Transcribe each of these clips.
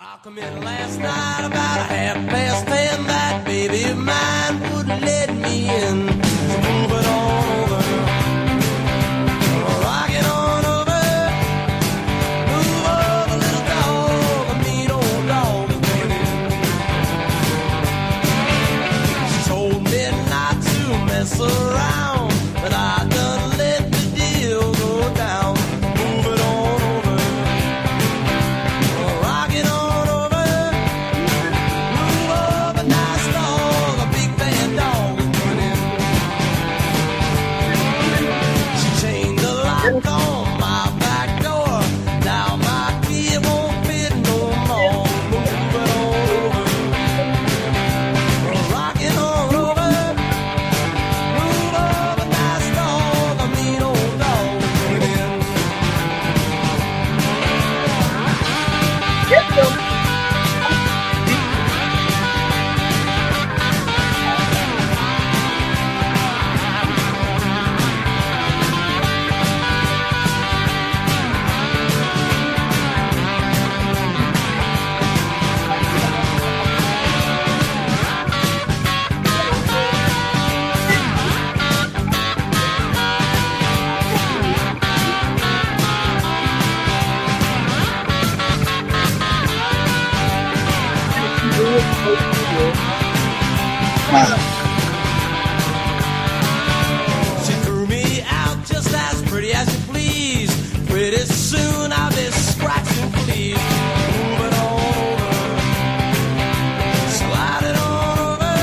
I come in last night about 10:30. That baby of mine wouldn't let me in. So move it on over, rock it on over, move over, little dog, a mean old dog is coming in. She told me not to mess around, but I done let the deal go down. Move it on over, rock it on. She threw me out just as pretty as you please. Pretty soon I'll be scratching fleas. Move it on over, slide it on over,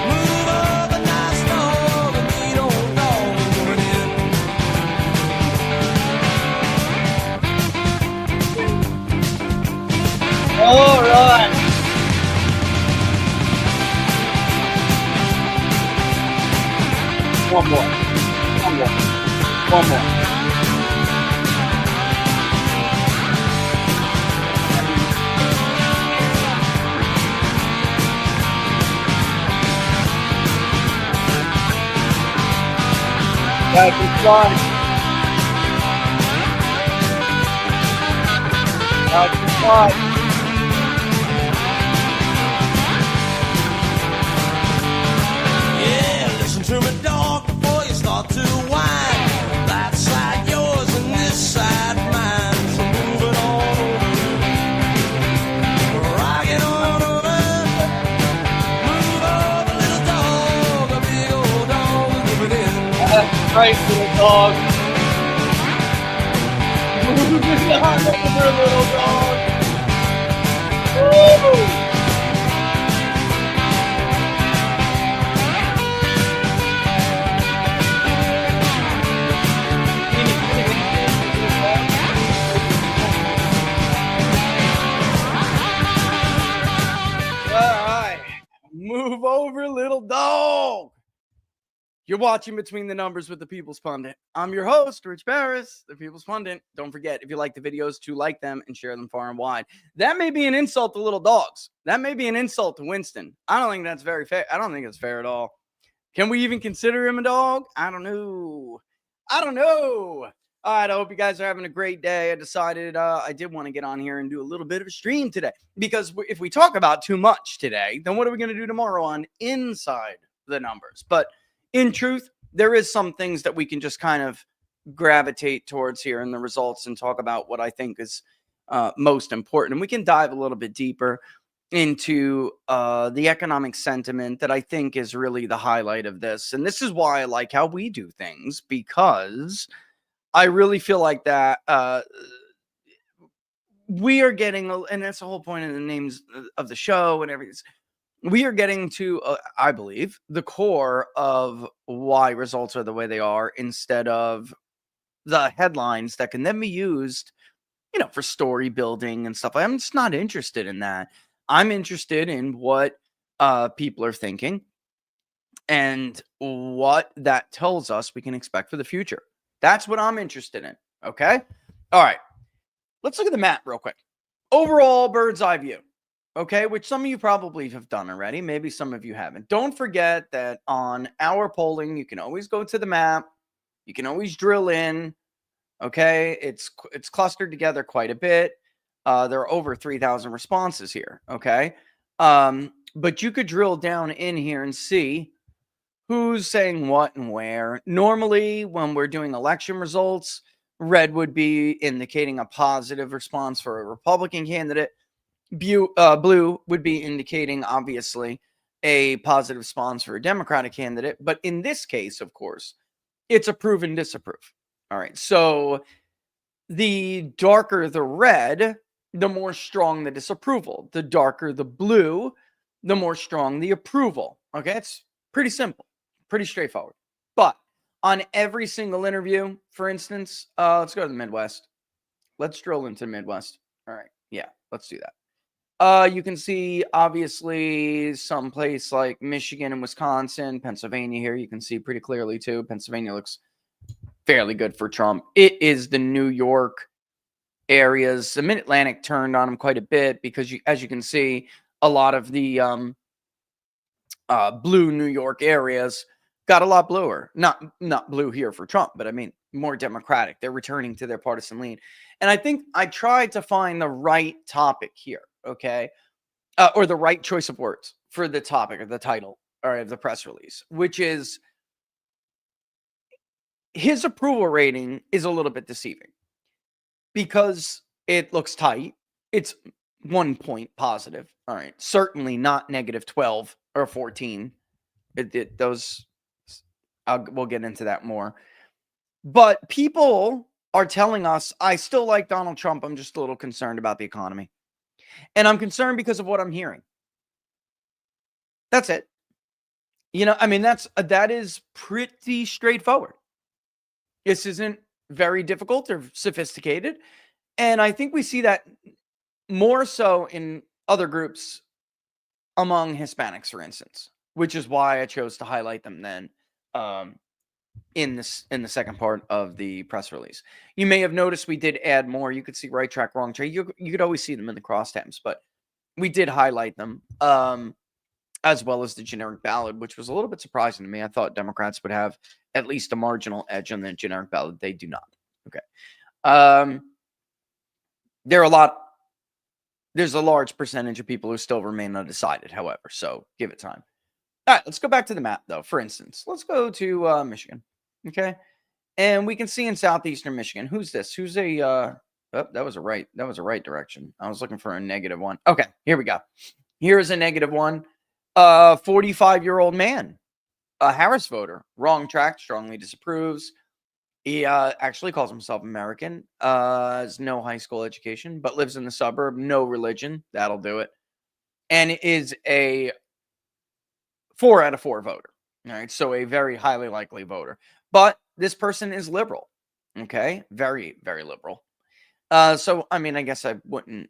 move over, nice dog, a mean old dog is coming in. All right. One more. Back and slide. Back and slide. To me, dog, before you start to whine. That side yours and this side mine. So move it on over, rock it on over, move over, little dog, a big old dog is moving in. That's right, little dog. Move it on over, little dog. Woo! Move over, little dog. You're watching Between the Numbers with the People's Pundit. I'm your host, Rich Barris, the People's Pundit. Don't forget, if you like the videos, to like them and share them far and wide. That may be an insult to little dogs. That may be an insult to Winston. I don't think that's very fair. I don't think it's fair at all. Can we even consider him a dog? I don't know. All right, I hope you guys are having a great day. I decided I did want to get on here and do a little bit of a stream today, because if we talk about too much today, then what are we going to do tomorrow on Inside the Numbers? But in truth, there is some things that we can just kind of gravitate towards here in the results and talk about what I think is most important. And we can dive a little bit deeper into the economic sentiment that I think is really the highlight of this. And this is why I like how we do things, because I really feel like that we are getting, and that's the whole point of the names of the show and everything. We are getting to, I believe, the core of why results are the way they are, instead of the headlines that can then be used, for story building and stuff. I'm just not interested in that. I'm interested in what people are thinking and what that tells us we can expect for the future. That's what I'm interested in. Okay. All right. Let's look at the map real quick. Overall bird's eye view. Okay. Which some of you probably have done already. Maybe some of you haven't. Don't forget that on our polling, you can always go to the map. You can always drill in. Okay. It's clustered together quite a bit. There are over 3,000 responses here. Okay. But you could drill down in here and see who's saying what and where. Normally, when we're doing election results, red would be indicating a positive response for a Republican candidate. Blue would be indicating, obviously, a positive response for a Democratic candidate. But in this case, of course, it's approve and disapprove. All right. So the darker the red, the more strong the disapproval. The darker the blue, the more strong the approval. Okay. It's pretty simple, pretty straightforward. But on every single interview, for instance, let's go to the Midwest. Let's drill into the Midwest. All right. Yeah, let's do that. You can see, obviously, some place like Michigan and Wisconsin, Pennsylvania here. You can see pretty clearly, too. Pennsylvania looks fairly good for Trump. It is the New York areas. The Mid-Atlantic turned on him quite a bit because, as you can see, a lot of the blue New York areas got a lot bluer. Not blue here for Trump, but I mean more Democratic. They're returning to their partisan lean. And I think I tried to find the right topic here, okay? Or the right choice of words for the topic or the title or of the press release, which is his approval rating is a little bit deceiving because it looks tight. It's 1 point positive. All right. Certainly not negative 12 or 14. We'll get into that more. But people are telling us, I still like Donald Trump. I'm just a little concerned about the economy. And I'm concerned because of what I'm hearing. That's it. I mean, that is pretty straightforward. This isn't very difficult or sophisticated. And I think we see that more so in other groups among Hispanics, for instance, which is why I chose to highlight them then in the second part of the press release. You may have noticed we did add more. You could see right track, wrong track. You could always see them in the crosstabs, but we did highlight them as well as the generic ballot, which was a little bit surprising to me. I thought Democrats would have at least a marginal edge on the generic ballot. They do not. Okay. There's a large percentage of people who still remain undecided, however, so give it time. All right, let's go back to the map, though. For instance, let's go to Michigan, okay? And we can see in southeastern Michigan, who's this? Who's a, oh, that was a right direction. I was looking for a negative one. Okay, here we go. Here's a negative one. 45-year-old man, a Harris voter, wrong track, strongly disapproves. He actually calls himself American, has no high school education, but lives in the suburb, no religion. That'll do it. And is a 4 out of 4 voter. All right. So a very highly likely voter. But this person is liberal. Okay. Very, very liberal. So, I mean, I guess I wouldn't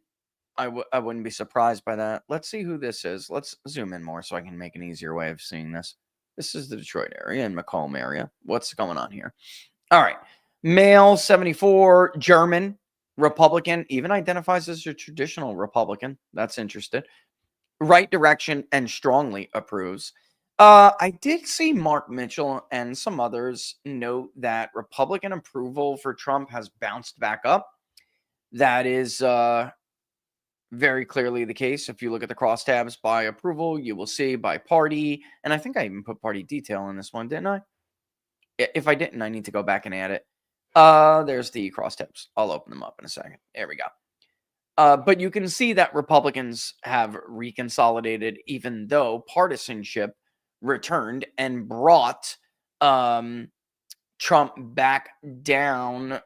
be surprised by that. Let's see who this is. Let's zoom in more so I can make an easier way of seeing this. This is the Detroit area and Macomb area. What's going on here? All right. Male, 74, German, Republican, even identifies as a traditional Republican. That's interesting. Right direction and strongly approves. I did see Mark Mitchell and some others note that Republican approval for Trump has bounced back up. That is very clearly the case. If you look at the crosstabs by approval, you will see by party. And I think I even put party detail in this one, didn't I? If I didn't, I need to go back and add it. There's the crosstabs. I'll open them up in a second. There we go. But you can see that Republicans have reconsolidated, even though partisanship returned and brought Trump back down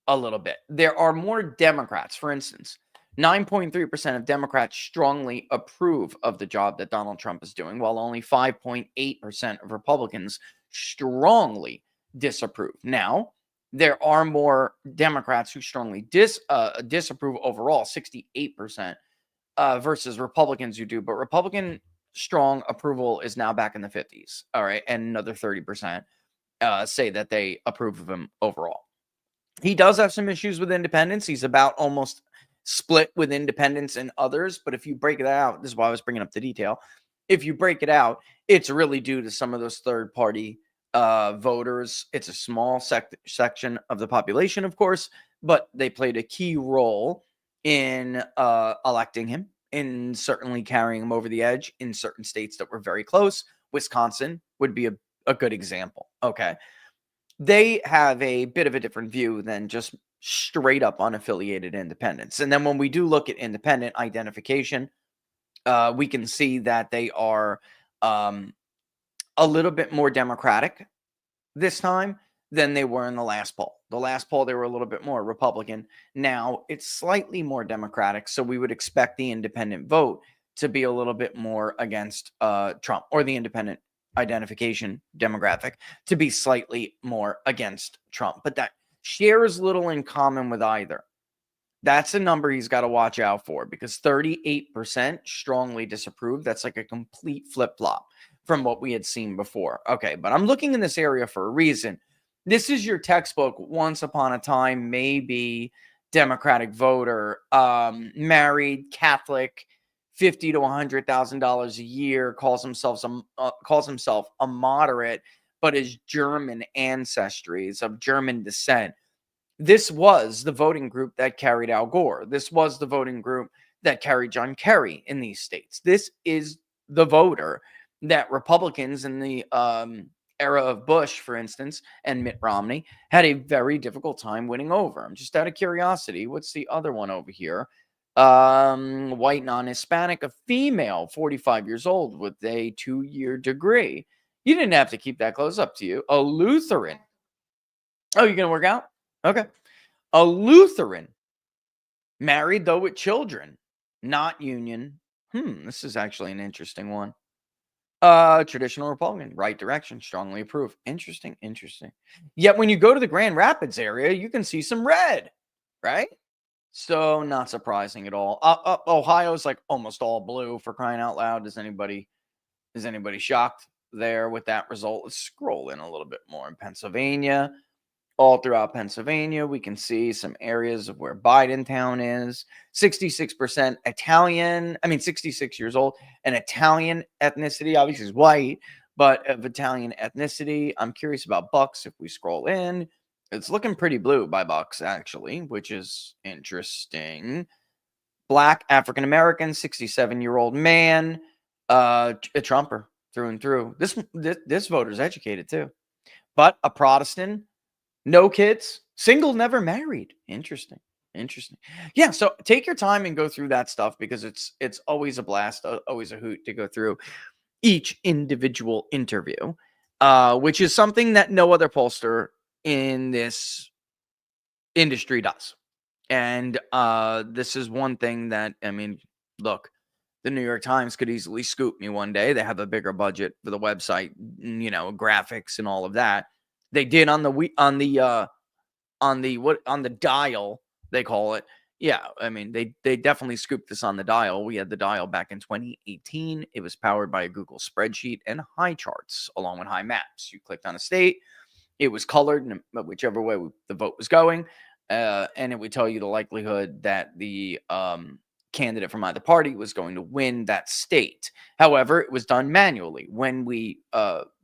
a little bit. There are more Democrats, for instance. 9.3% of Democrats strongly approve of the job that Donald Trump is doing, while only 5.8% of Republicans strongly disapprove. Now, there are more Democrats who strongly disapprove overall, 68%, versus Republicans who do. But Republican strong approval is now back in the 50s. All right. And another 30% say that they approve of him overall. He does have some issues with independents. He's about almost split with independents and others. But if you break it out, this is why I was bringing up the detail. If you break it out, it's really due to some of those third-party voters. It's a small section of the population, of course, but they played a key role in electing him, in certainly carrying him over the edge in certain states that were very close. Wisconsin would be a good example. Okay. They have a bit of a different view than just straight up unaffiliated independents. And then when we do look at independent identification, we can see that they are a little bit more Democratic this time than they were in the last poll. The last poll, they were a little bit more Republican. Now it's slightly more Democratic. So we would expect the independent vote to be a little bit more against Trump, or the independent identification demographic to be slightly more against Trump. But that shares little in common with either. That's a number he's got to watch out for, because 38% strongly disapprove. That's like a complete flip-flop from what we had seen before. Okay, but I'm looking in this area for a reason. This is your textbook, once upon a time, maybe Democratic voter, married, Catholic, $50,000 to $100,000 a year, calls himself a moderate, but is German ancestry, is of German descent. This was the voting group that carried Al Gore. This was the voting group that carried John Kerry in these states. This is the voter that Republicans in the era of Bush, for instance, and Mitt Romney had a very difficult time winning over. I'm just out of curiosity. What's the other one over here? White non-Hispanic, a female, 45 years old with a 2-year degree. You didn't have to keep that close, up to you. A Lutheran. Oh, you're going to work out? Okay. A Lutheran, married though with children, not union. This is actually an interesting one. Traditional Republican, right direction, strongly approve. Interesting. Yet when you go to the Grand Rapids area, you can see some red, right? So not surprising at all. Ohio's like almost all blue, for crying out loud. Is anybody shocked there with that result? Let's scroll in a little bit more. In Pennsylvania, all throughout Pennsylvania, we can see some areas of where Bidentown is. 66% Italian, 66 years old, and Italian ethnicity. Obviously, is white, but of Italian ethnicity. I'm curious about Bucks. If we scroll in, it's looking pretty blue by Bucks, actually, which is interesting. Black African-American, 67-year-old man, a Trumper through and through. This voter's educated too, but a Protestant. No kids, single, never married. Interesting. Yeah, so take your time and go through that stuff, because it's always a blast, always a hoot to go through each individual interview, which is something that no other pollster in this industry does. And this is one thing that, look, the New York Times could easily scoop me one day. They have a bigger budget for the website, graphics and all of that. They did on the dial, they call it. Yeah, they definitely scooped this on the dial. We had the dial back in 2018. It was powered by a Google spreadsheet and high charts along with high maps. You clicked on a state, it was colored in whichever way the vote was going, and it would tell you the likelihood that the candidate from either party was going to win that state. However, it was done manually. When we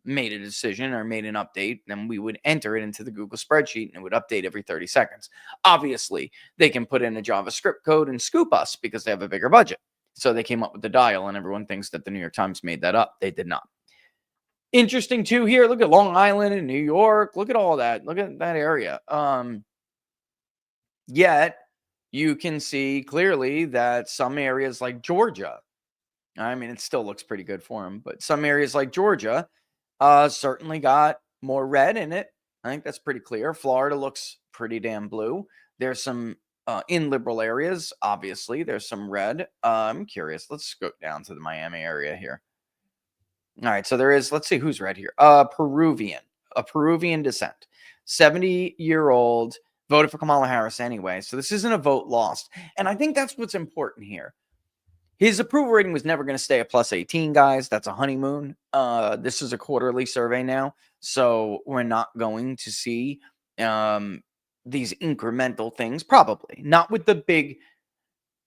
made a decision or made an update, then we would enter it into the Google spreadsheet, and it would update every 30 seconds. Obviously, they can put in a JavaScript code and scoop us because they have a bigger budget. So they came up with the dial, and everyone thinks that the New York Times made that up. They did not. Interesting too here. Look at Long Island and New York. Look at all that. Look at that area. Yet you can see clearly that some areas like Georgia, it still looks pretty good for them, but some areas like Georgia certainly got more red in it. I think that's pretty clear. Florida looks pretty damn blue. There's some in liberal areas, obviously, there's some red. I'm curious. Let's go down to the Miami area here. All right, so there is, let's see who's red here. A Peruvian descent, 70-year-old, voted for Kamala Harris anyway. So this isn't a vote lost. And I think that's what's important here. His approval rating was never going to stay at plus 18, guys. That's a honeymoon. This is a quarterly survey now, so we're not going to see these incremental things. Probably not with the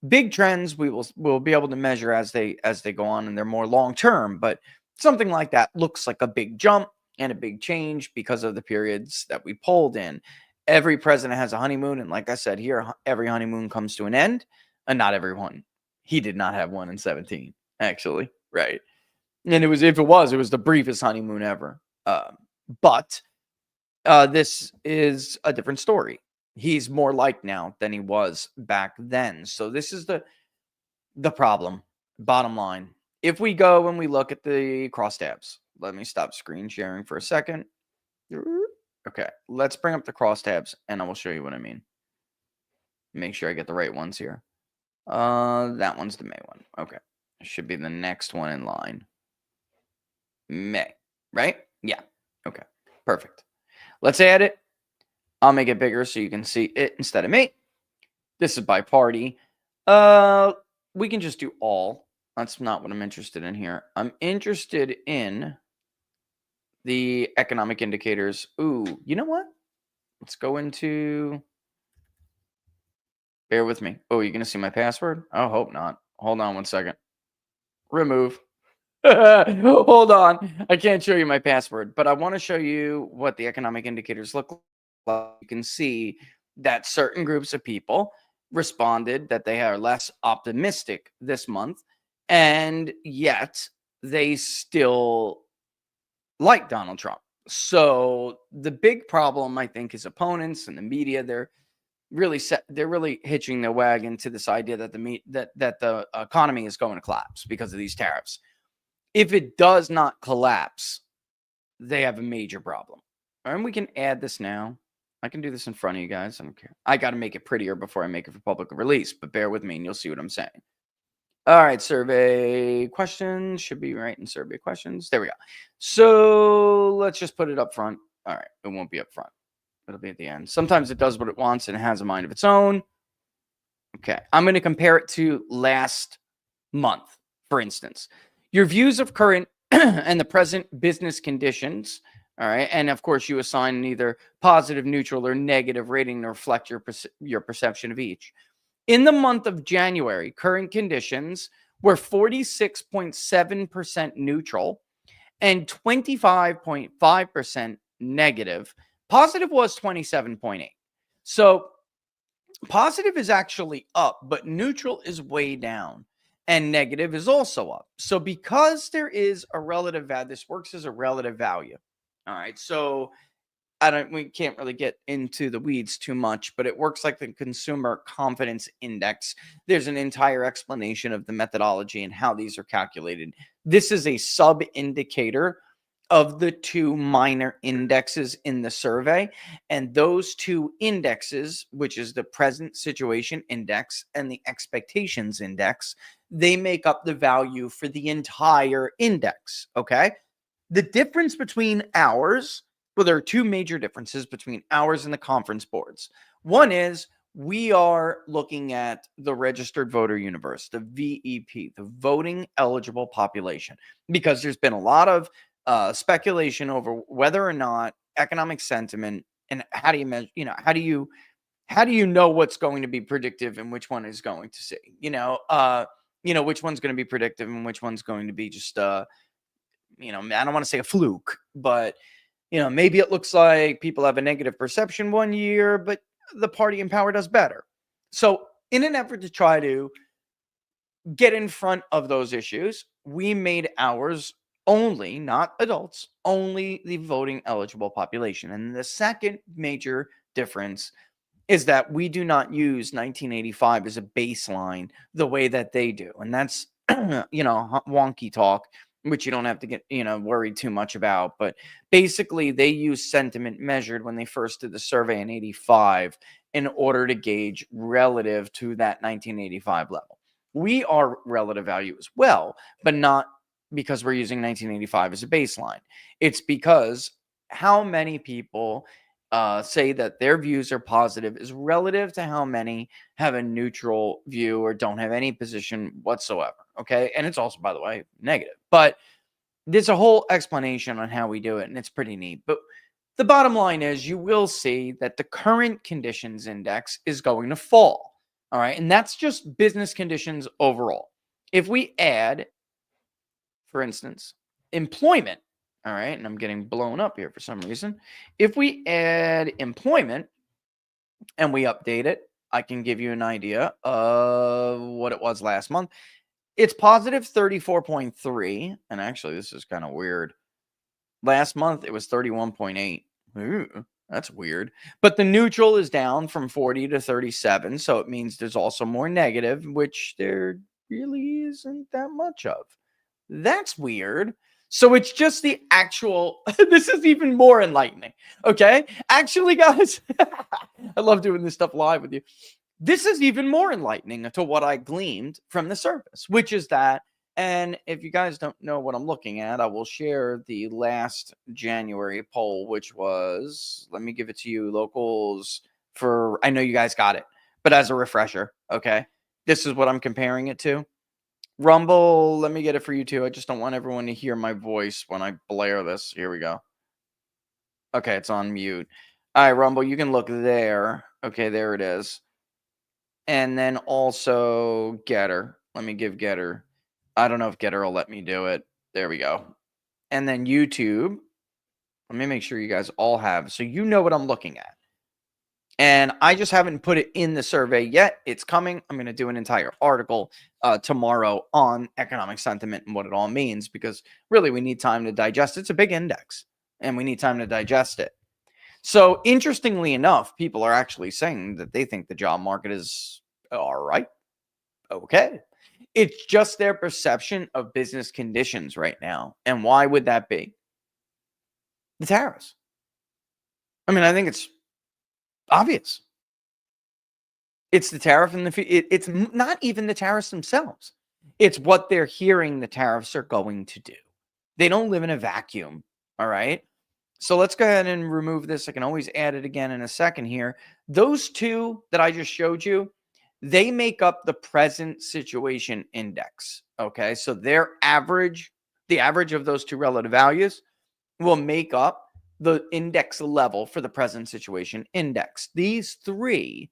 big trends. We'll be able to measure as they go on, and they're more long term. But something like that looks like a big jump and a big change because of the periods that we polled in. Every president has a honeymoon, and like I said here, every honeymoon comes to an end. And not everyone. He did not have one in 17, actually. Right. And if it was the briefest honeymoon ever. But this is a different story. He's more liked now than he was back then. So this is the problem. Bottom line. If we go and we look at the crosstabs, let me stop screen sharing for a second. Okay, let's bring up the crosstabs and I will show you what I mean. Make sure I get the right ones here. That one's the May one. Okay. It should be the next one in line. May, right? Yeah. Okay. Perfect. Let's add it. I'll make it bigger so you can see it instead of me. This is by party. We can just do all. That's not what I'm interested in here. I'm interested in the economic indicators. Ooh, you know what? Let's go into... Bear with me. Oh, you're going to see my password? I hope not. Hold on one second. Remove. Hold on. I can't show you my password, but I want to show you what the economic indicators look like. You can see that certain groups of people responded that they are less optimistic this month, and yet they still like Donald Trump. So the big problem, I think, is opponents and the media. They're really hitching their wagon to this idea that the economy is going to collapse because of these tariffs. If it does not collapse, they have a major problem. And we can add this now. I can do this in front of you guys. I don't care. I got to make it prettier before I make it for public release, but bear with me and you'll see what I'm saying. All right, survey questions should be right in survey questions. There we go. So let's just put it up front. All right, it won't be up front. It'll be at the end. Sometimes it does what it wants and it has a mind of its own. Okay, I'm going to compare it to last month, for instance. Your views of current and the present business conditions, all right? And of course, you assign either positive, neutral, or negative rating to reflect your perception of each. In the month of January, current conditions were 46.7% neutral and 25.5% negative. Positive was 27.8. So positive is actually up, but neutral is way down. And negative is also up. So because there is a relative value, this works as a relative value. All right. So we can't really get into the weeds too much, but it works like the consumer confidence index. There's an entire explanation of the methodology and how these are calculated. This is a sub indicator of the two minor indexes in the survey. And those two indexes, which is the present situation index and the expectations index, they make up the value for the entire index. Okay. The difference between ours, well, there are two major differences between ours and the conference boards. One is we are looking at the registered voter universe, the VEP, the voting eligible population, because there's been a lot of speculation over whether or not economic sentiment and how do you measure, how do you know what's going to be predictive and which one is going to see, which one's going to be predictive and which one's going to be just, I don't want to say a fluke, but, maybe it looks like people have a negative perception one year, but the party in power does better. So in an effort to try to get in front of those issues, we made ours only, not adults, only the voting eligible population. And the second major difference is that we do not use 1985 as a baseline the way that they do. And that's, wonky talk, which you don't have to get, worried too much about. But basically, they use sentiment measured when they first did the survey in 85 in order to gauge relative to that 1985 level. We are relative value as well, but not because we're using 1985 as a baseline. It's because how many people say that their views are positive is relative to how many have a neutral view or don't have any position whatsoever. Okay. And it's also, by the way, negative. But there's a whole explanation on how we do it, and it's pretty neat. But the bottom line is you will see that the current conditions index is going to fall. All right. And that's just business conditions overall. If we add, for instance, employment, all right, and I'm getting blown up here for some reason. If we add employment and we update it, I can give you an idea of what it was last month. It's positive 34.3. And actually, this is kind of weird. Last month, it was 31.8. Ooh, that's weird. But the neutral is down from 40 to 37. So it means there's also more negative, which there really isn't that much of. That's weird. So it's just the actual, this is even more enlightening. Okay. Actually, guys, I love doing this stuff live with you. This is even more enlightening to what I gleaned from the surface, which is that, and if you guys don't know what I'm looking at, I will share the last January poll, which was, let me give it to you, locals, for, I know you guys got it, but as a refresher, okay? This is what I'm comparing it to. Rumble, let me get it for you too. I just don't want everyone to hear my voice when I blare this. Here we go. Okay, it's on mute. All right, Rumble, you can look there. Okay, there it is. And then also Getter. Let me give Getter. I don't know if Getter will let me do it. There we go. And then YouTube. Let me make sure you guys all have, so you know what I'm looking at. And I just haven't put it in the survey yet. It's coming. I'm going to do an entire article tomorrow on economic sentiment and what it all means, because really we need time to digest. It's a big index and we need time to digest it. So interestingly enough, people are actually saying that they think the job market is all right. Okay. It's just their perception of business conditions right now. And why would that be? The tariffs. I mean, I think it's obvious. It's the tariff and it's not even the tariffs themselves. It's what they're hearing the tariffs are going to do. They don't live in a vacuum. All right. So let's go ahead and remove this. I can always add it again in a second here. Those two that I just showed you, they make up the present situation index. Okay. So their average, the average of those two relative values will make up the index level for the present situation index. These three,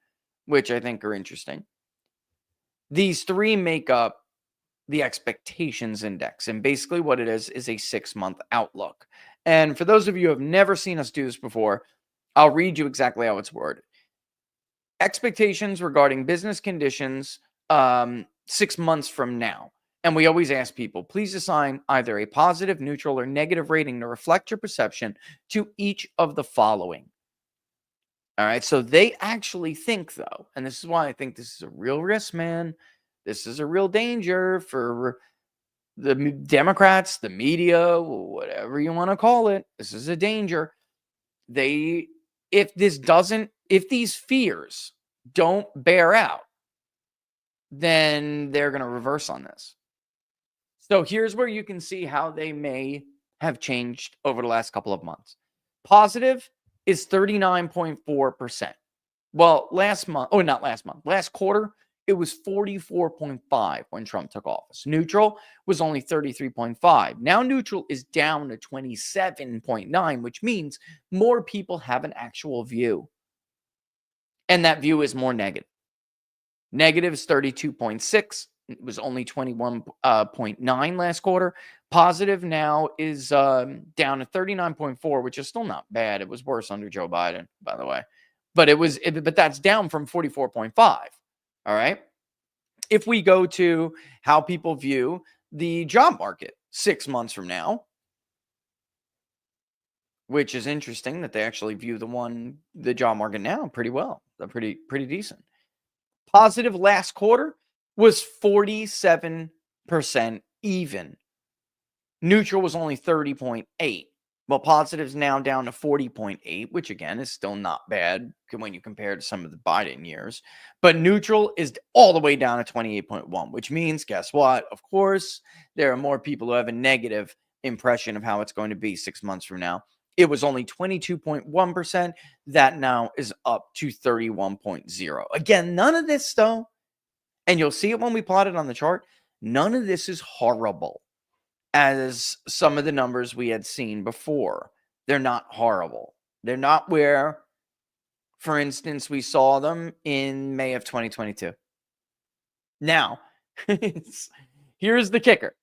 which I think are interesting, these three make up the expectations index. And basically what it is a 6-month outlook. And for those of you who have never seen us do this before, I'll read you exactly how it's worded. Expectations regarding business conditions 6 months from now. And we always ask people, please assign either a positive, neutral, or negative rating to reflect your perception to each of the following. All right. So they actually think, though, and this is why I think this is a real risk, man. This is a real danger for the Democrats, the media, whatever you want to call it. This is a danger. If these fears don't bear out, then they're going to reverse on this. So here's where you can see how they may have changed over the last couple of months. Positive is 39.4%. Well, last quarter, it was 44.5 when Trump took office. Neutral was only 33.5. Now neutral is down to 27.9, which means more people have an actual view. And that view is more negative. Negative is 32.6. It was only 21.9 last quarter. Positive now is down to 39.4, which is still not bad. It was worse under Joe Biden, by the way. But that's down from 44.5. All right. If we go to how people view the job market 6 months from now, which is interesting that they actually view the job market now pretty well. They're pretty decent. Positive last quarter was 47% even. Neutral was only 30.8. Well, positive's now down to 40.8, which again is still not bad when you compare to some of the Biden years. But neutral is all the way down to 28.1, which means, guess what? Of course, there are more people who have a negative impression of how it's going to be 6 months from now. It was only 22.1%. That now is up to 31.0. Again, none of this, though, and you'll see it when we plot it on the chart, none of this is horrible as some of the numbers we had seen before. They're not horrible. They're not where, for instance, we saw them in May of 2022. Now, here's the kicker.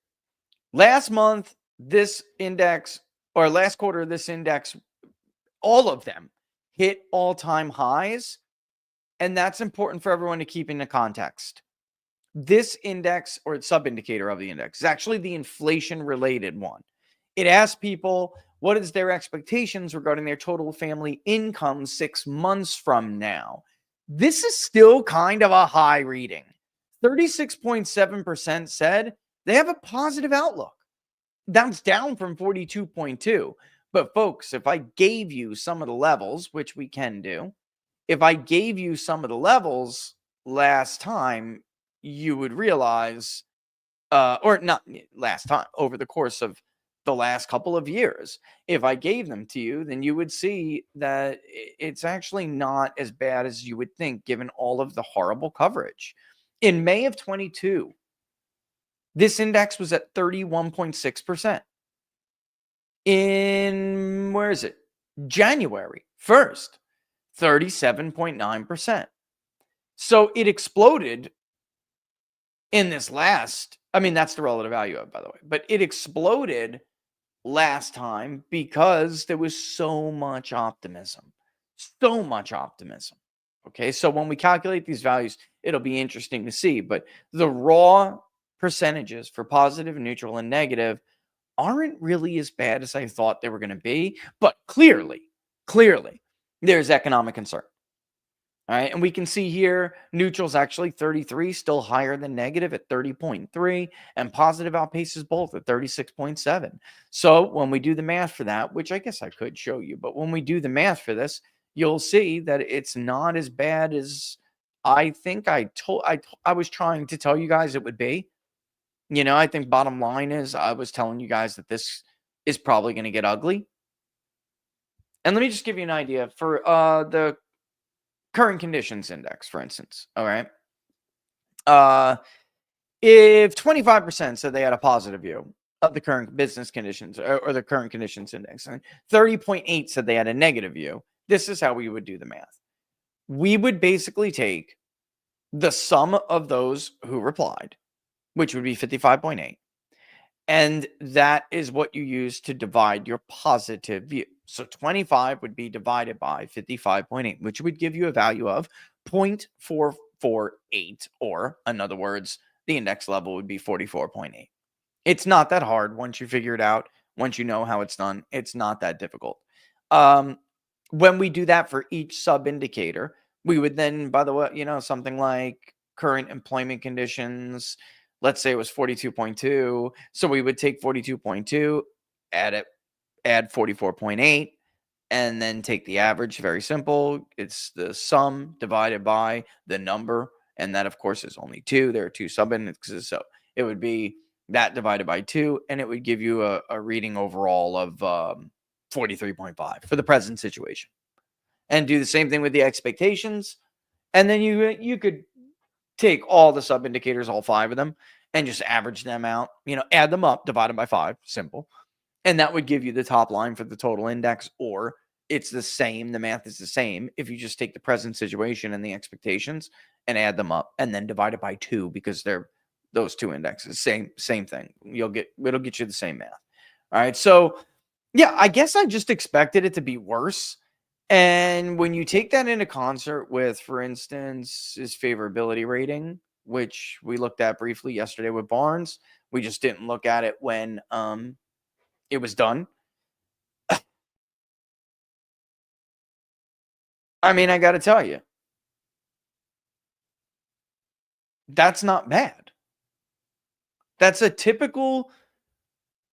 Last month, this index, or last quarter, this index, all of them hit all-time highs And that's important for everyone to keep into context. This index, or sub-indicator of the index, is actually the inflation-related one. It asks people what is their expectations regarding their total family income 6 months from now. This is still kind of a high reading. 36.7% said they have a positive outlook. That's down from 42.2. But folks, if I gave you some of the levels, which we can do, if I gave you some of the levels last time, you would realize, or not last time, over the course of the last couple of years, if I gave them to you, then you would see that it's actually not as bad as you would think, given all of the horrible coverage. In May of 22, this index was at 31.6%. In, where is it? January 1st, 37.9%. So it exploded in this last, I mean, that's the relative value of it, by the way, but it exploded last time because there was so much optimism. So much optimism. Okay, so when we calculate these values, it'll be interesting to see, but the raw percentages for positive, neutral, and negative aren't really as bad as I thought they were going to be, but clearly, there's economic concern. All right, and we can see here, neutral's actually 33, still higher than negative at 30.3, and positive outpaces both at 36.7. So when we do the math for that, which I guess I could show you, but when we do the math for this, you'll see that it's not as bad as I think I was trying to tell you guys it would be. You know, I think bottom line is I was telling you guys that this is probably going to get ugly. And let me just give you an idea for the current conditions index, for instance. All right. If 25% said they had a positive view of the current business conditions or the current conditions index, and 30.8 said they had a negative view, this is how we would do the math. We would basically take the sum of those who replied, which would be 55.8. And that is what you use to divide your positive view. So 25 would be divided by 55.8, which would give you a value of 0.448, or in other words, the index level would be 44.8. It's not that hard once you figure it out. Once you know how it's done, it's not that difficult. When we do that for each sub-indicator, we would then, by the way, you know, something like current employment conditions, let's say it was 42.2. So we would take 42.2, add 44.8, and then take the average. Very simple. It's the sum divided by the number. And that, of course, is only 2. There are 2 sub-indexes. So it would be that divided by 2, and it would give you a reading overall of 43.5 for the present situation. And do the same thing with the expectations. And then you could take all the sub-indicators, all 5 of them, and just average them out, you know, add them up, divide them by 5, simple. And that would give you the top line for the total index, or it's the same, the math is the same if you just take the present situation and the expectations and add them up and then divide it by 2, because they're those 2 indexes, same thing. It'll get you the same math. All right, so yeah, I guess I just expected it to be worse. And when you take that into concert with, for instance, his favorability rating, which we looked at briefly yesterday with Barnes, we just didn't look at it when it was done. I mean, I got to tell you, that's not bad. That's a typical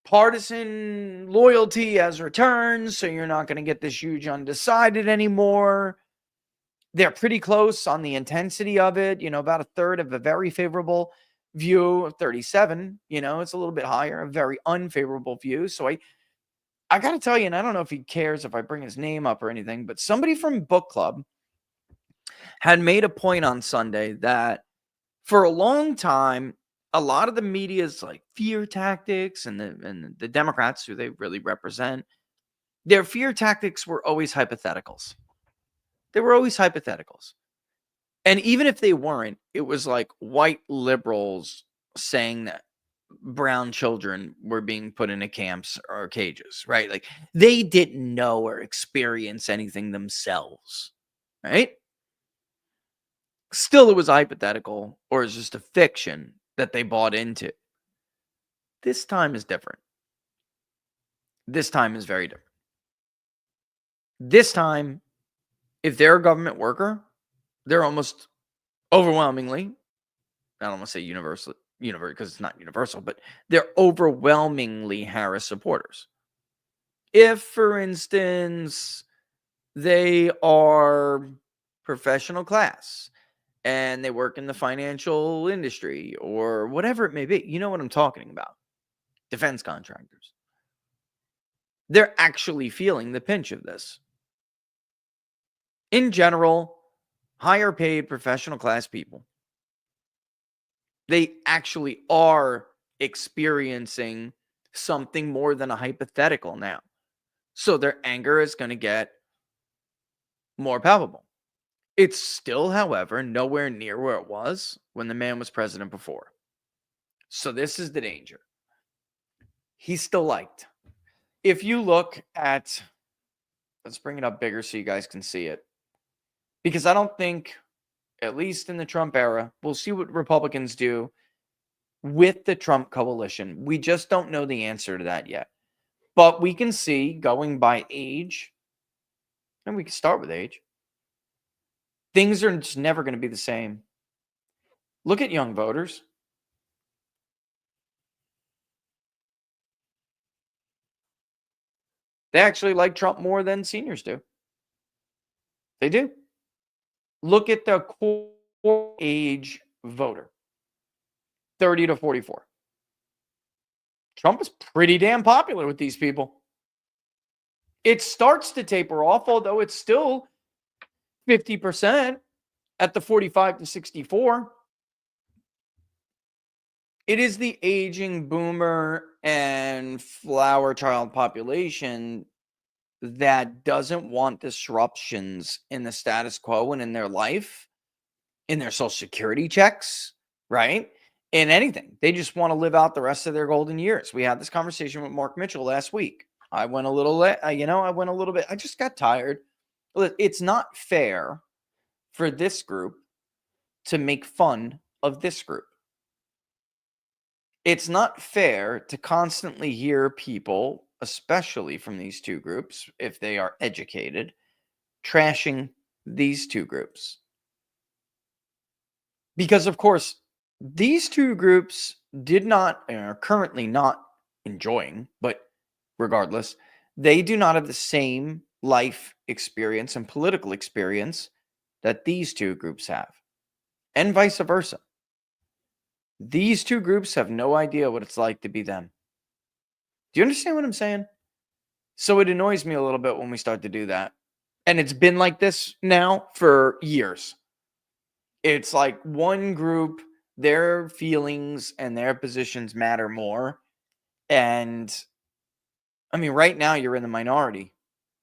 partisan loyalty as returns, so you're not going to get this huge undecided anymore. They're pretty close on the intensity of it, you know, about a third of a very favorable view of 37, you know, it's a little bit higher, a very unfavorable view. So I got to tell you, and I don't know if he cares if I bring his name up or anything, but somebody from Book Club had made a point on Sunday that for a long time, a lot of the media's like fear tactics and the Democrats, who they really represent, their fear tactics were always hypotheticals. They were always hypotheticals. And even if they weren't, it was like white liberals saying that brown children were being put into camps or cages, right? Like they didn't know or experience anything themselves, right? Still, it was a hypothetical, or it's just a fiction that they bought into. This time is different. This time is very different. This time, if they're a government worker, they're almost overwhelmingly, I don't want to say universal because it's not universal, but they're overwhelmingly Harris supporters. If, for instance, they are professional class and they work in the financial industry or whatever it may be, you know what I'm talking about. Defense contractors. They're actually feeling the pinch of this. In general, higher paid professional class people, they actually are experiencing something more than a hypothetical now. So their anger is going to get more palpable. It's still, however, nowhere near where it was when the man was president before. So this is the danger. He's still liked. If you look at, let's bring it up bigger so you guys can see it. Because I don't think, at least in the Trump era, we'll see what Republicans do with the Trump coalition. We just don't know the answer to that yet. But we can see, going by age, and we can start with age, things are just never going to be the same. Look at young voters. They actually like Trump more than seniors do. They do. Look at the core age voter, 30 to 44. Trump is pretty damn popular with these people. It starts to taper off, although it's still 50% at the 45 to 64. It is the aging boomer and flower child population that doesn't want disruptions in the status quo and in their life, in their social security checks, right? In anything. They just want to live out the rest of their golden years. We had this conversation with Mark Mitchell last week. I went a little, I went a little bit, I just got tired. It's not fair for this group to make fun of this group. It's not fair to constantly hear people, especially from these two groups, if they are educated, trashing these two groups. Because, of course, these two groups did not, and are currently not enjoying, but regardless, they do not have the same life experience and political experience that these two groups have, and vice versa. These two groups have no idea what it's like to be them. Do you understand what I'm saying? So it annoys me a little bit when we start to do that. And it's been like this now for years. It's like one group, their feelings and their positions matter more. And I mean, right now you're in the minority.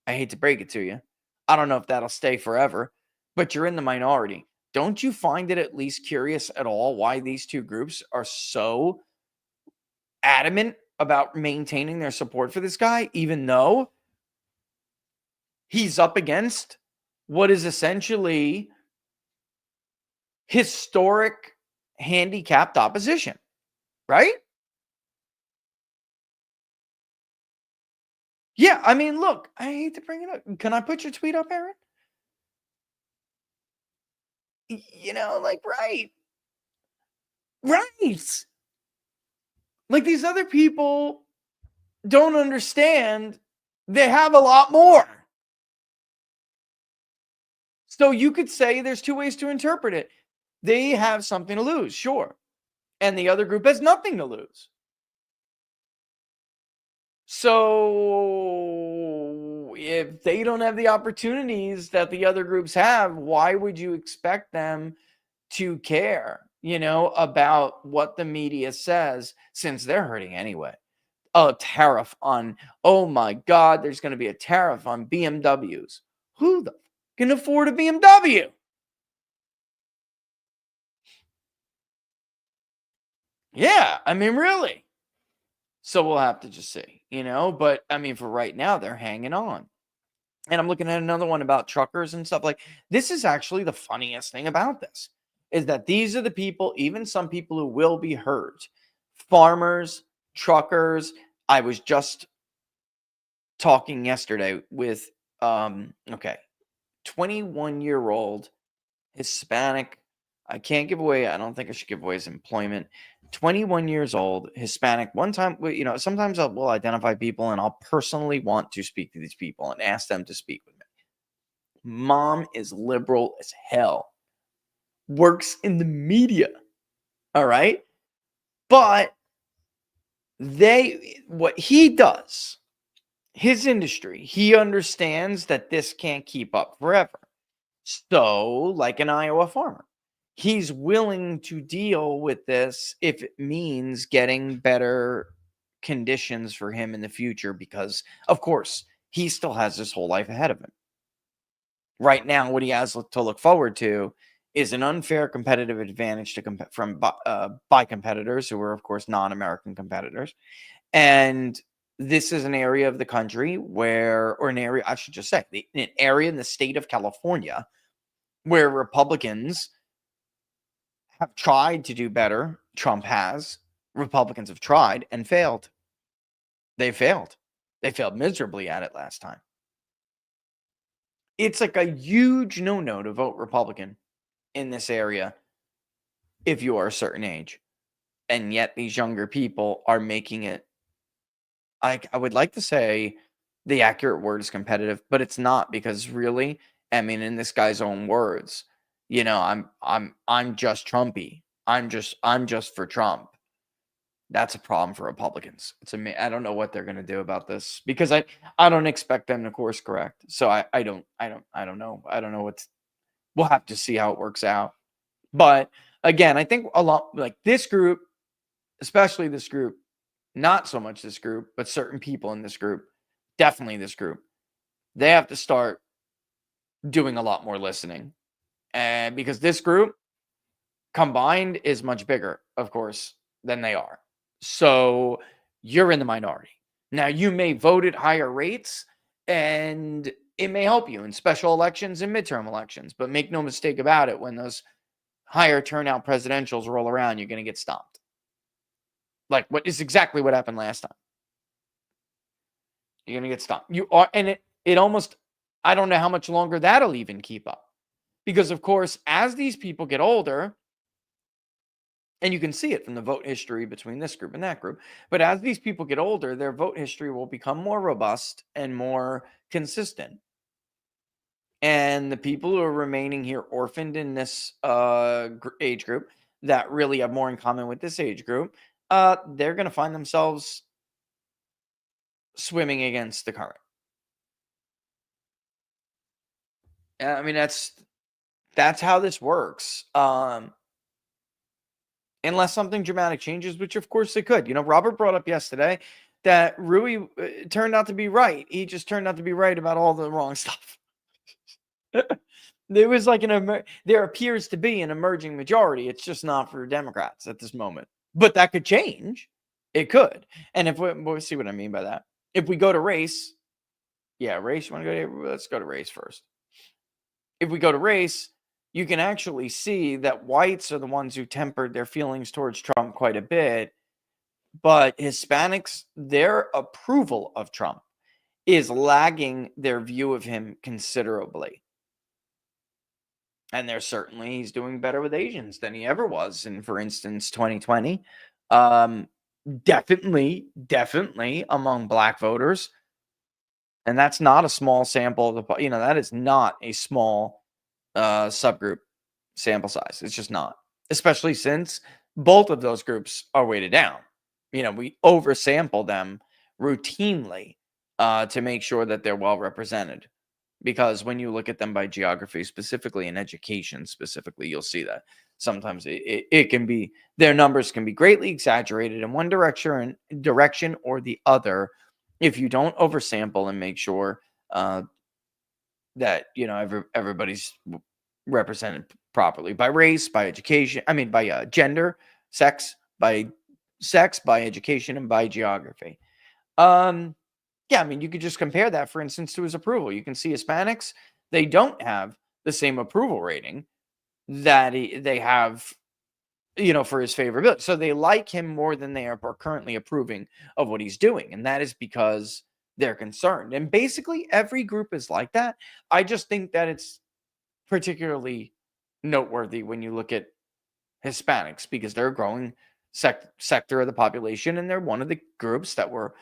I hate to break it to you. I don't know if that'll stay forever, but you're in the minority. Don't you find it at least curious at all why these two groups are so adamant about maintaining their support for this guy, even though he's up against what is essentially historic handicapped opposition, right? Yeah, I mean, look, I hate to bring it up. Can I put your tweet up, Aaron? Right. Right. Like these other people don't understand they have a lot more. So you could say there's two ways to interpret it. They have something to lose, sure. And the other group has nothing to lose. So if they don't have the opportunities that the other groups have, why would you expect them to care, about what the media says, since they're hurting anyway? A tariff on, oh my God, there's going to be a tariff on BMWs. Who the can afford a BMW? Yeah, I mean, really. So we'll have to just see, but I mean, for right now, they're hanging on. And I'm looking at another one about truckers and stuff. Like, this is actually the funniest thing about this. is that these are the people, even some people who will be hurt. Farmers, truckers. I was just talking yesterday with 21-year-old Hispanic. I can't give away, I don't think I should give away his employment. 21 years old, Hispanic. One time, sometimes I will identify people and I'll personally want to speak to these people and ask them to speak with me. Mom is liberal as hell. Works in the media. All right. But what he does, his industry, he understands that this can't keep up forever. So, like an Iowa farmer, he's willing to deal with this if it means getting better conditions for him in the future, because, of course, he still has his whole life ahead of him. Right now, what he has to look forward to is an unfair competitive advantage by competitors who are, of course, non-American competitors. And this is an area of the country an area in the state of California where Republicans have tried to do better. Trump has. Republicans have tried and failed. They failed. They failed miserably at it last time. It's like a huge no-no to vote Republican in this area if you are a certain age. And yet these younger people are making it, I would like to say the accurate word is competitive, but it's not, because really, I mean, in this guy's own words, I'm just Trumpy. I'm just for Trump. That's a problem for Republicans. I don't know what they're going to do about this, because I don't expect them to course correct. So I don't know. I don't know we'll have to see how it works out. But again, I think a lot like this group, especially this group, not so much this group, but certain people in this group, definitely this group, they have to start doing a lot more listening. And because this group combined is much bigger, of course, than they are. So you're in the minority. Now, you may vote at higher rates, and it may help you in special elections and midterm elections. But make no mistake about it, when those higher turnout presidentials roll around, you're going to get stomped. Like what is exactly what happened last time. You're going to get stomped. You are, and it almost, I don't know how much longer that'll even keep up. Because, of course, as these people get older, and you can see it from the vote history between this group and that group, but as these people get older, their vote history will become more robust and more consistent. And the people who are remaining here orphaned in this age group that really have more in common with this age group, they're going to find themselves swimming against the current. I mean, that's how this works. Unless something dramatic changes, which of course it could. Robert brought up yesterday that Rui turned out to be right. He just turned out to be right about all the wrong stuff. There was like there appears to be an emerging majority. It's just not for Democrats at this moment. But that could change. It could. And we'll see what I mean by that. If we go to race, race, you want to go? Let's go to race first. If we go to race, you can actually see that whites are the ones who tempered their feelings towards Trump quite a bit. But Hispanics, their approval of Trump is lagging their view of him considerably. And he's doing better with Asians than he ever was in, for instance, 2020. Definitely among black voters. And that's not a small sample. That is not a small subgroup sample size. It's just not. Especially since both of those groups are weighted down. We oversample them routinely to make sure that they're well represented. Because when you look at them by geography specifically and education specifically, you'll see that sometimes it can be, their numbers can be greatly exaggerated in one direction or the other if you don't oversample and make sure that everybody's represented properly by race, by education. I mean, by gender, by education, and by geography. Yeah, I mean, you could just compare that, for instance, to his approval. You can see Hispanics, they don't have the same approval rating that they have, for his favorability. So they like him more than they are currently approving of what he's doing. And that is because they're concerned. And basically every group is like that. I just think that it's particularly noteworthy when you look at Hispanics because they're a growing sector of the population. And they're one of the groups that were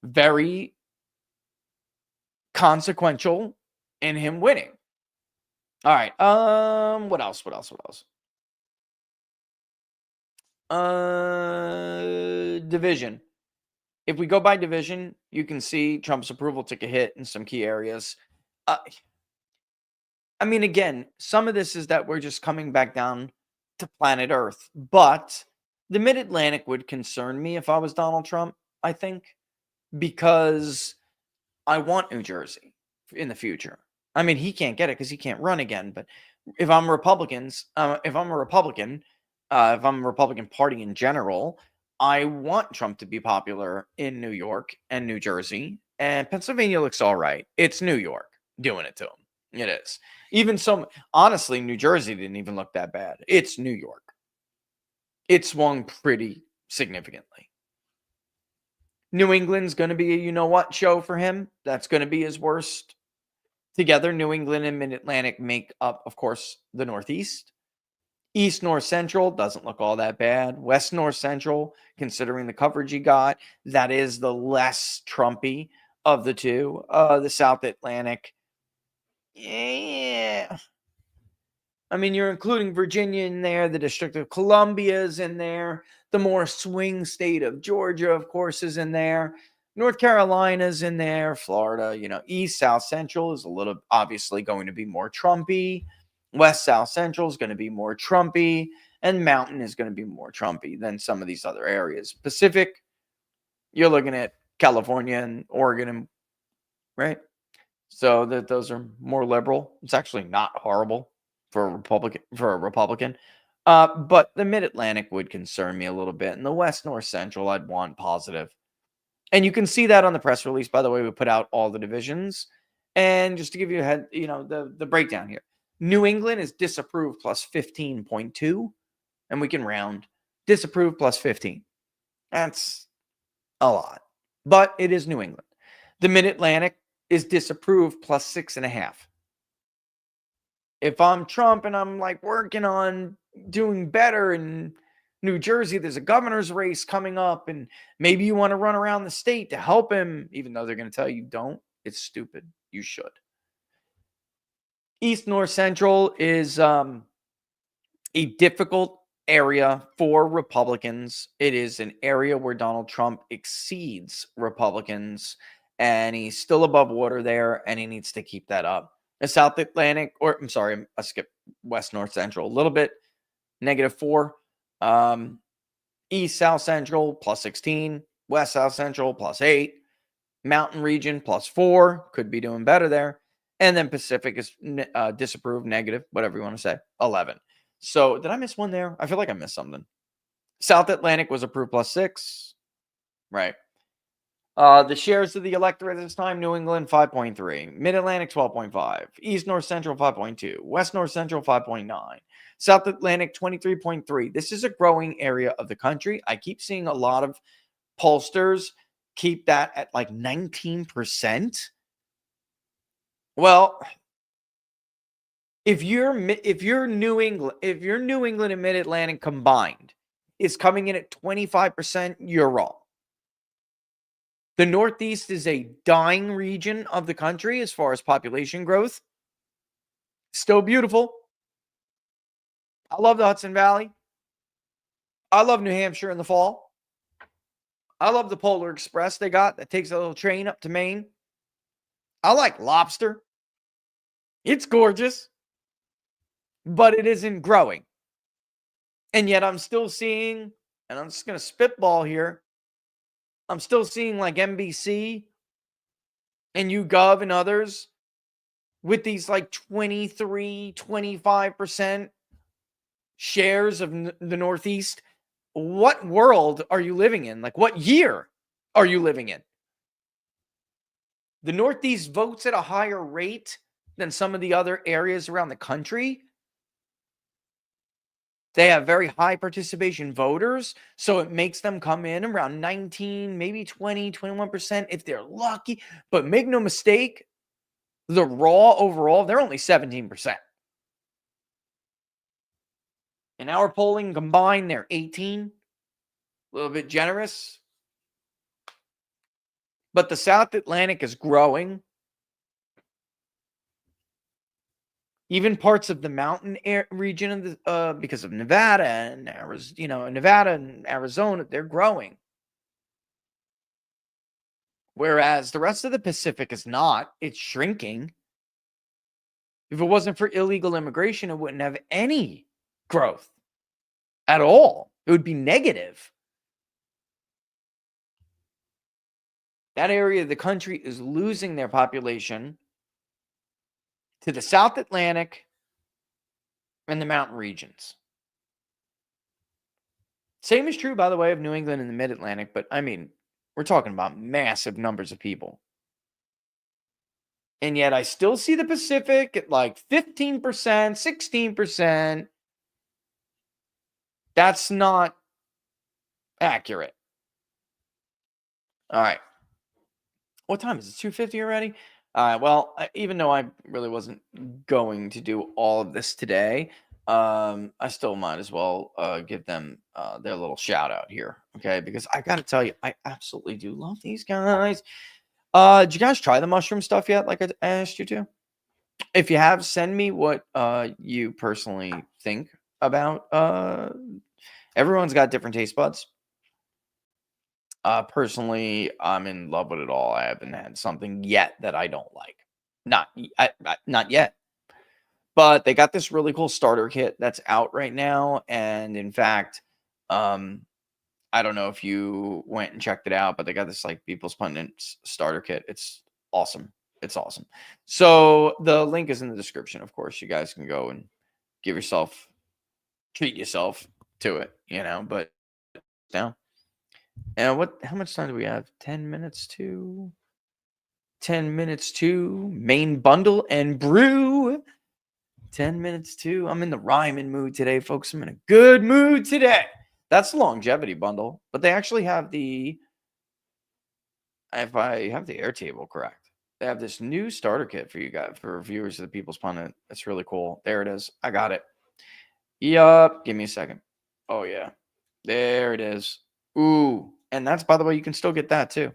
very consequential in him winning. All right. What else? Division. If we go by division, you can see Trump's approval took a hit in some key areas. I mean, again, some of this is that we're just coming back down to planet Earth, but the Mid-Atlantic would concern me if I was Donald Trump, I think, because I want New Jersey in the future. I mean, he can't get it because he can't run again. But if I'm Republican Party in general, I want Trump to be popular in New York and New Jersey. And Pennsylvania looks all right. It's New York doing it to him. It is. Even so, honestly, New Jersey didn't even look that bad. It's New York. It swung pretty significantly. New England's going to be a you-know-what show for him. That's going to be his worst. Together, New England and Mid-Atlantic make up, of course, the Northeast. East, North, Central doesn't look all that bad. West, North, Central, considering the coverage he got, that is the less Trumpy of the two. The South Atlantic, yeah. I mean, you're including Virginia in there. The District of Columbia is in there. The more swing state of Georgia, of course, is in there. North Carolina's in there. Florida, East, South, Central is a little obviously going to be more Trumpy. West, South, Central is going to be more Trumpy. And Mountain is going to be more Trumpy than some of these other areas. Pacific, you're looking at California and Oregon, right? So that those are more liberal. It's actually not horrible for a Republican. But the Mid-Atlantic would concern me a little bit. And the West, North, Central, I'd want positive. And you can see that on the press release, by the way. We put out all the divisions. And just to give you the breakdown here. New England is disapprove plus 15.2. And we can round. Disapprove plus 15. That's a lot. But it is New England. The Mid-Atlantic is disapprove plus 6.5. If I'm Trump and I'm like working on doing better in New Jersey, there's a governor's race coming up, and maybe you want to run around the state to help him, even though they're going to tell you don't. It's stupid. You should. East, North, Central is a difficult area for Republicans. It is an area where Donald Trump exceeds Republicans, and he's still above water there, and he needs to keep that up. The South Atlantic, I skipped West, North, Central a little bit, -4. East, South, Central, plus 16. West, South, Central, plus 8. Mountain region, plus 4. Could be doing better there. And then Pacific is disapproved, negative, whatever you want to say, 11. So did I miss one there? I feel like I missed something. South Atlantic was approved plus 6. Right. The shares of the electorate at this time, New England, 5.3. Mid-Atlantic, 12.5. East, North, Central, 5.2. West, North, Central, 5.9. South Atlantic, 23.3. This is a growing area of the country. I keep seeing a lot of pollsters keep that at like 19%. Well, if you're New England and Mid-Atlantic combined is coming in at 25%, you're wrong. The Northeast is a dying region of the country as far as population growth. Still beautiful. I love the Hudson Valley. I love New Hampshire in the fall. I love the Polar Express they got that takes a little train up to Maine. I like lobster. It's gorgeous, but it isn't growing. And yet I'm still seeing, and I'm just going to spitball here, I'm still seeing like NBC and YouGov and others with these like 23, 25% shares of the Northeast. What world are you living in? Like, what year are you living in? The Northeast votes at a higher rate than some of the other areas around the country. They have very high participation voters, so it makes them come in around 19, maybe 20, 21% if they're lucky. But make no mistake, the raw overall, they're only 17%. In our polling combined, they're 18. A little bit generous. But the South Atlantic is growing. Even parts of the mountain region of the because of Nevada and Arizona, they're growing. Whereas the rest of the Pacific is not. It's shrinking. If it wasn't for illegal immigration, it wouldn't have any growth at all. It would be negative. That area of the country is losing their population to the South Atlantic and the mountain regions. Same is true, by the way, of New England and the Mid-Atlantic, but I mean, we're talking about massive numbers of people. And yet I still see the Pacific at like 15%, 16%. That's not accurate. All right. What time is it? 2:50 already? Well, even though I really wasn't going to do all of this today, I still might as well give them their little shout out here, okay? Because I got to tell you, I absolutely do love these guys. Did you guys try the mushroom stuff yet? Like I asked you to. If you have, send me what you personally think about. Everyone's got different taste buds. Personally, I'm in love with it all. I haven't had something yet that I don't like. Not yet. But they got this really cool starter kit that's out right now. And in fact, I don't know if you went and checked it out, but they got this like People's Pundit starter kit. It's awesome. It's awesome. So the link is in the description. Of course, you guys can go and treat yourself to it, but now. And how much time do we have? 10 minutes to main bundle and brew. 10 minutes to. I'm in the rhyming mood today, folks. I'm in a good mood today. That's the longevity bundle, but they actually have if I have the Airtable correct, they have this new starter kit for you guys, for viewers of the People's Pundit. That's really cool. There it is. I got it. Yup. Give me a second. Oh, yeah. There it is. Ooh. And that's, by the way, you can still get that too.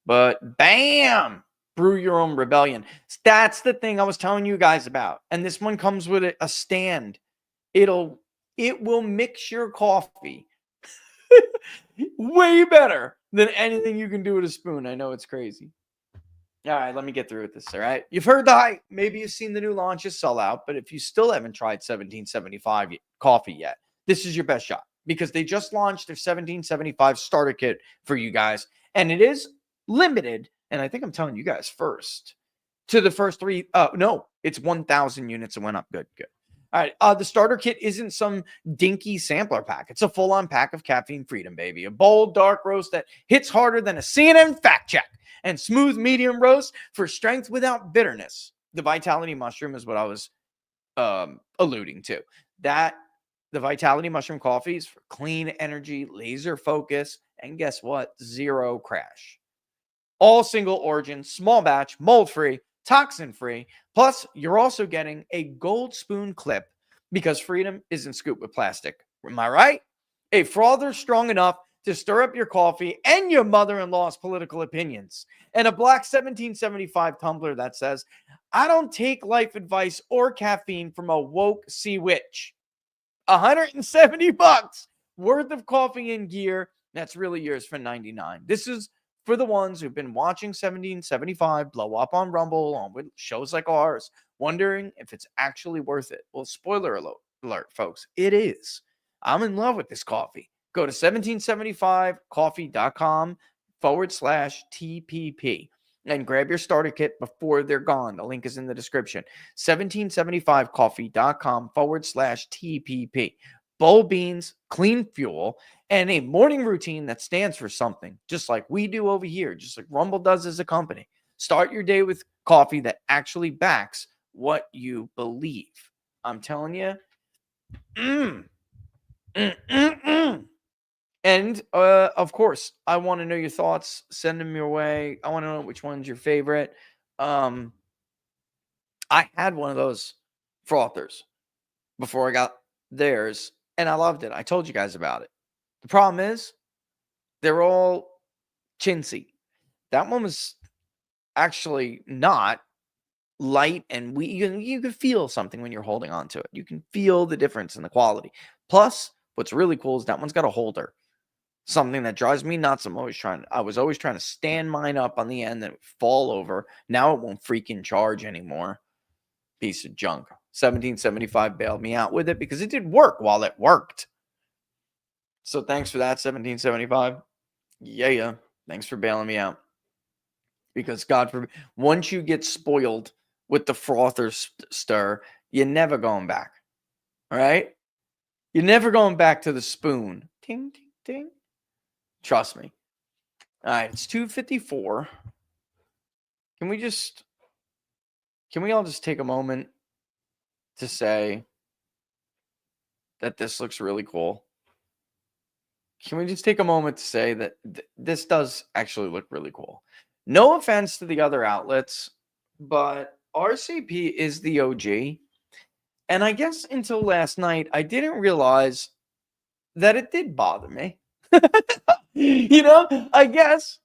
But bam! Brew your own rebellion. That's the thing I was telling you guys about. And this one comes with a stand. It will mix your coffee way better than anything you can do with a spoon. I know it's crazy. All right, let me get through with this. All right. You've heard the hype. Maybe you've seen the new launches sell out. But if you still haven't tried 1775 coffee yet, this is your best shot. Because they just launched their 1775 starter kit for you guys. And it is limited, and I think I'm telling you guys first, to the first three. No, it's 1,000 units. It went up. Good. All right. The starter kit isn't some dinky sampler pack. It's a full-on pack of caffeine freedom, baby. A bold, dark roast that hits harder than a CNN fact check. And smooth medium roast for strength without bitterness. The Vitality Mushroom is what I was alluding to. The Vitality Mushroom coffee is for clean energy, laser focus, and guess what? Zero crash. All single origin, small batch, mold-free, toxin-free. Plus, you're also getting a gold spoon clip because freedom isn't scooped with plastic. Am I right? A frother strong enough to stir up your coffee and your mother-in-law's political opinions. And a black 1775 tumbler that says, I don't take life advice or caffeine from a woke sea witch. $170 worth of coffee and gear. That's really yours for $99. This is for the ones who've been watching 1775 blow up on Rumble on with shows like ours, wondering if it's actually worth it. Well, spoiler alert, folks, it is. I'm in love with this coffee. Go to 1775coffee.com/TPP and grab your starter kit before they're gone. The link is in the description. 1775coffee.com/TPP. Bold beans, clean fuel, and a morning routine that stands for something, just like we do over here, just like Rumble does as a company. Start your day with coffee that actually backs what you believe. I'm telling you, And of course, I want to know your thoughts. Send them your way. I want to know which one's your favorite. I had one of those frothers before I got theirs, and I loved it. I told you guys about it. The problem is they're all chintzy. That one was actually not light, and you can feel something when you're holding on to it. You can feel the difference in the quality. Plus, what's really cool is that one's got a holder. Something that drives me nuts. I was always trying to stand mine up on the end that would fall over. Now it won't freaking charge anymore. Piece of junk. 1775 bailed me out with it because it did work while it worked. So thanks for that, 1775. Yeah. Thanks for bailing me out. Because God forbid, once you get spoiled with the frother stir, you're never going back. All right? You're never going back to the spoon. Ting, ting, ting. Trust me. All right, it's 2:54. Can we all just take a moment to say that this looks really cool? Can we just take a moment to say that this does actually look really cool? No offense to the other outlets, but RCP is the OG. And I guess until last night, I didn't realize that it did bother me. I guess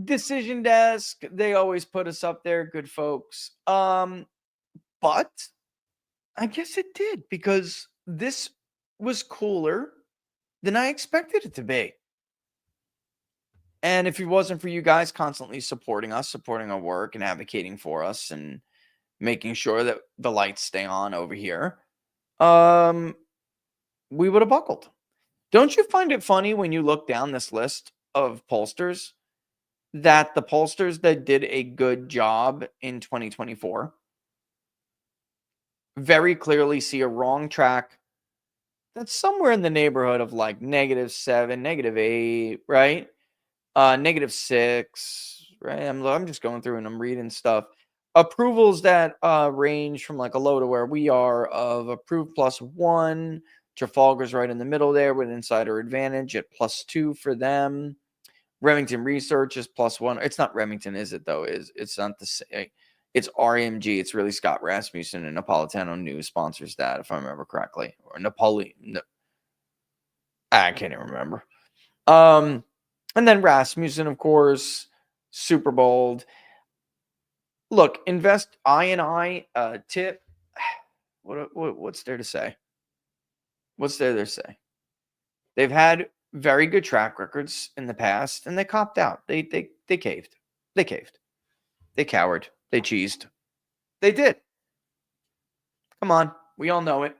Decision Desk, they always put us up there, good folks. But I guess it did because this was cooler than I expected it to be. And if it wasn't for you guys constantly supporting us, supporting our work and advocating for us and making sure that the lights stay on over here, we would have buckled. Don't you find it funny when you look down this list of pollsters that the pollsters that did a good job in 2024 very clearly see a wrong track that's somewhere in the neighborhood of like -7, -8, right? -6, right? I'm just going through and I'm reading stuff. Approvals that range from like a low to where we are of approved +1. Trafalgar's right in the middle there with insider advantage at +2 for them. Remington Research is +1. It's not Remington, is it though? It's not the same. It's RMG. It's really Scott Rasmussen and Napolitano News sponsors that, if I remember correctly. Or I can't even remember. And then Rasmussen, of course, Super Bold. Look, Invest I tip. What's there to say? What's there to say? They've had very good track records in the past, and they copped out. They caved. They caved. They cowered. They cheesed. They did. Come on. We all know it.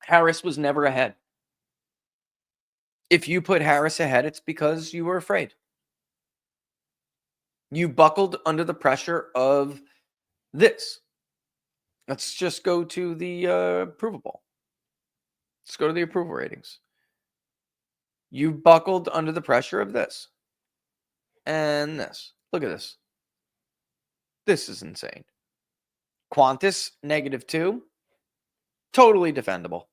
Harris was never ahead. If you put Harris ahead, it's because you were afraid. You buckled under the pressure of this. Let's just go to the approvable. Let's go to the approval ratings. You buckled under the pressure of this. And this. Look at this. This is insane. Qantas, -2. Totally defendable.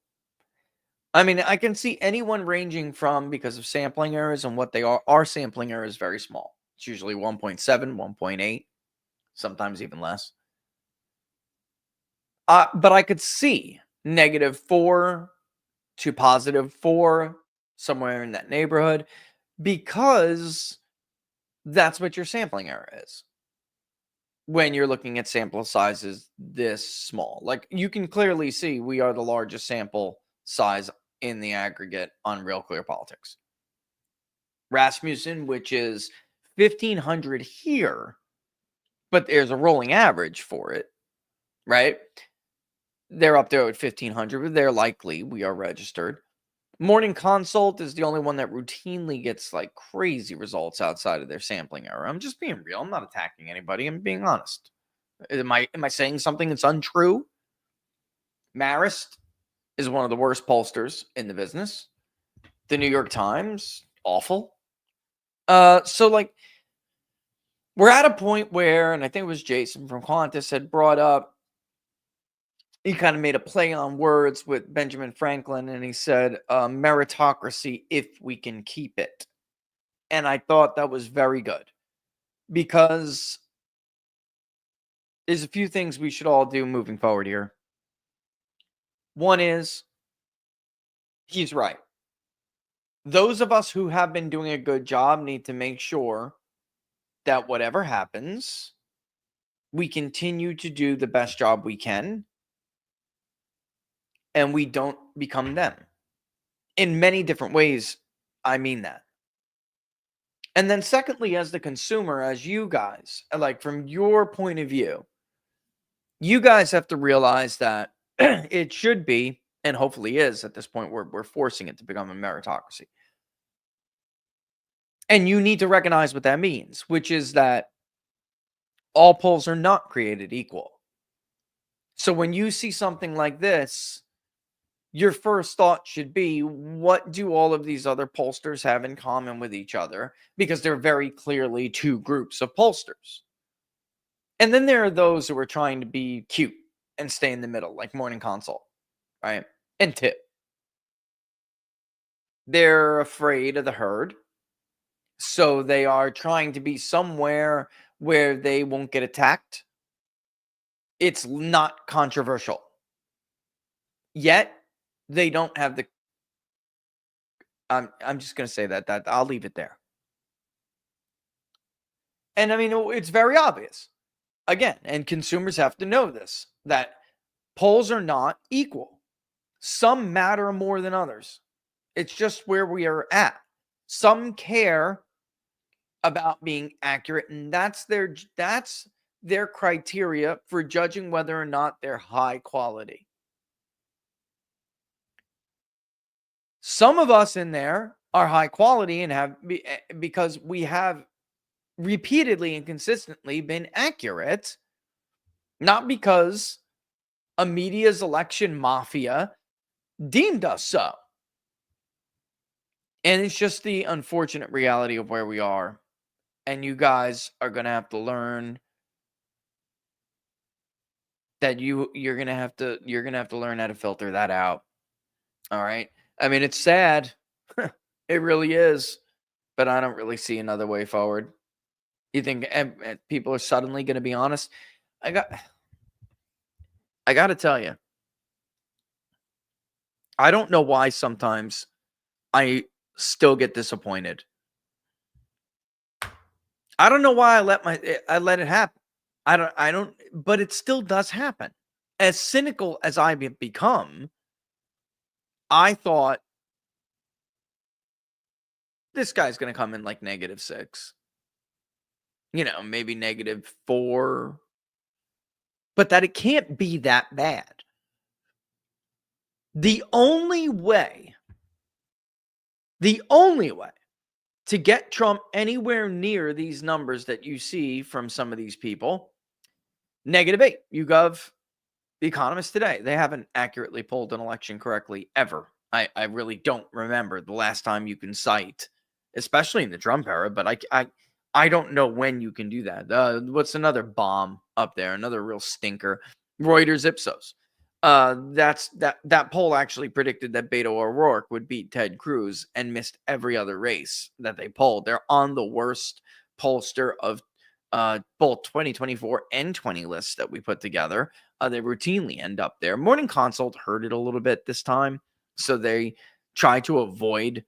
I mean, I can see anyone ranging from, because of sampling errors and what they are. Our sampling error is very small. It's usually 1.7, 1.8, sometimes even less. But I could see -4 to +4, somewhere in that neighborhood, because that's what your sampling error is. When you're looking at sample sizes this small, like you can clearly see we are the largest sample size in the aggregate on Real Clear Politics. Rasmussen, which is 1,500 here, but there's a rolling average for it, right? They're up there at 1,500, but they're likely. We are registered. Morning Consult is the only one that routinely gets like crazy results outside of their sampling error. I'm just being real. I'm not attacking anybody. I'm being honest. Am I saying something that's untrue? Marist is one of the worst pollsters in the business. The New York Times, awful. So like we're at a point where, and I think it was Jason from Qantas had brought up he kind of made a play on words with Benjamin Franklin, and he said, meritocracy if we can keep it. And I thought that was very good, because there's a few things we should all do moving forward here. One is, he's right. Those of us who have been doing a good job need to make sure that whatever happens, we continue to do the best job we can, and we don't become them. In many different ways, I mean that. And then secondly, as the consumer, as you guys, like from your point of view, you guys have to realize that it should be, and hopefully is at this point, we're forcing it to become a meritocracy. And you need to recognize what that means, which is that all polls are not created equal. So when you see something like this, your first thought should be, what do all of these other pollsters have in common with each other? Because they're very clearly two groups of pollsters. And then there are those who are trying to be cute and stay in the middle, like Morning Consult, right? And Tip. They're afraid of the herd, so they are trying to be somewhere where they won't get attacked. It's not controversial. Yet, they don't have the... I'm just going to say that I'll leave it there. And I mean, it's very obvious. Again, and consumers have to know this, that polls are not equal. Some matter more than others. It's just where we are at. Some care about being accurate, and that's their criteria for judging whether or not they're high quality. Some of us in there are high quality and have, because we have repeatedly and consistently been accurate, not because a media's election mafia deemed us so. And it's just the unfortunate reality of where we are. And you guys are going to have to learn that you're going to have to learn how to filter that out. All right. I mean, it's sad. It really is. But I don't really see another way forward. You think people are suddenly going to be honest? I got to tell you, I don't know why sometimes I still get disappointed. I don't know why I let it happen. I don't, but it still does happen. As cynical as I've become, I thought this guy's going to come in like -6. Maybe -4. But that it can't be that bad. The only way to get Trump anywhere near these numbers that you see from some of these people, -8. YouGov, The Economist today, they haven't accurately polled an election correctly ever. I really don't remember the last time you can cite, especially in the Trump era, but I don't know when you can do that. What's another bomb up there? Another real stinker. Reuters Ipsos. That poll actually predicted that Beto O'Rourke would beat Ted Cruz and missed every other race that they polled. They're on the worst pollster of both 2024 and 20 lists that we put together. They routinely end up there. Morning Consult heard it a little bit this time, so they try to avoid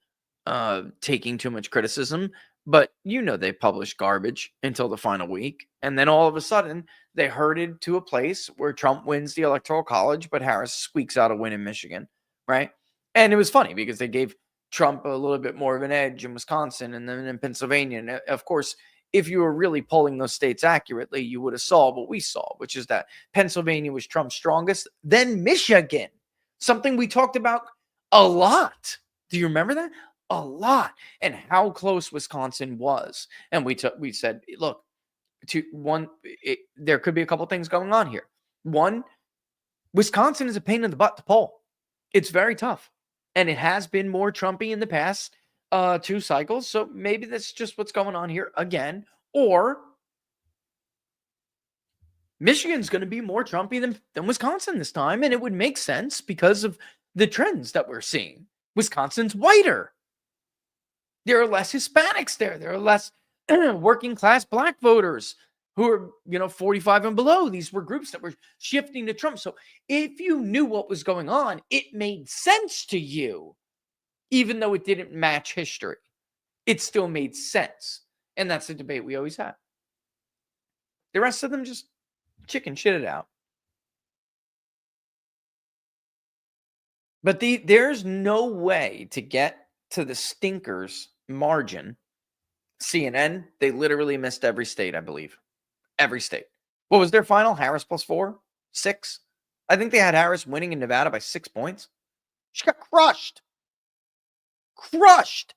taking too much criticism. But they publish garbage until the final week. And then all of a sudden, they herded to a place where Trump wins the Electoral College, but Harris squeaks out a win in Michigan, right? And it was funny because they gave Trump a little bit more of an edge in Wisconsin and then in Pennsylvania. And of course, if you were really polling those states accurately, you would have saw what we saw, which is that Pennsylvania was Trump's strongest, then Michigan, something we talked about a lot. Do you remember that? A lot, and how close Wisconsin was. And we said, look, there could be a couple things going on here. One, Wisconsin is a pain in the butt to poll. It's very tough, and it has been more Trumpy in the past 2 cycles. So maybe that's just what's going on here again. Or Michigan's going to be more Trumpy than Wisconsin this time. And it would make sense because of the trends that we're seeing. Wisconsin's whiter. There are less Hispanics there. There are less working class black voters who are, 45 and below. These were groups that were shifting to Trump. So if you knew what was going on, it made sense to you, even though it didn't match history. It still made sense. And that's the debate we always have. The rest of them just chicken shit it out. But there's no way to get to the stinkers margin. CNN, they literally missed every state, I believe. Every state. What was their final? Harris +4? 6? I think they had Harris winning in Nevada by 6 points. She got crushed. Crushed.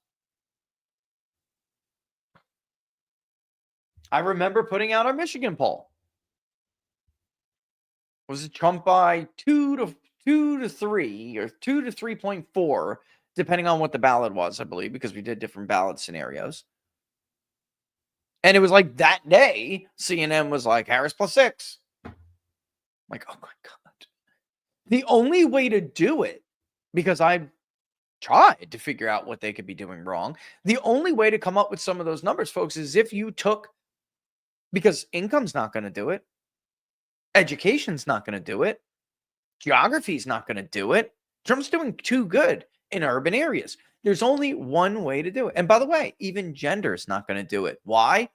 I remember putting out our Michigan poll. Was it Trump by 2 to 3 or 2 to 3.4, depending on what the ballot was, I believe, because we did different ballot scenarios. And it was like that day, CNN was like, Harris +6. I'm like, oh my God. The only way to do it, because I tried to figure out what they could be doing wrong, the only way to come up with some of those numbers, folks, is if you took, because income's not going to do it. Education's not going to do it. Geography's not going to do it. Trump's doing too good in urban areas. There's only one way to do it. And by the way, even gender is not going to do it. Why?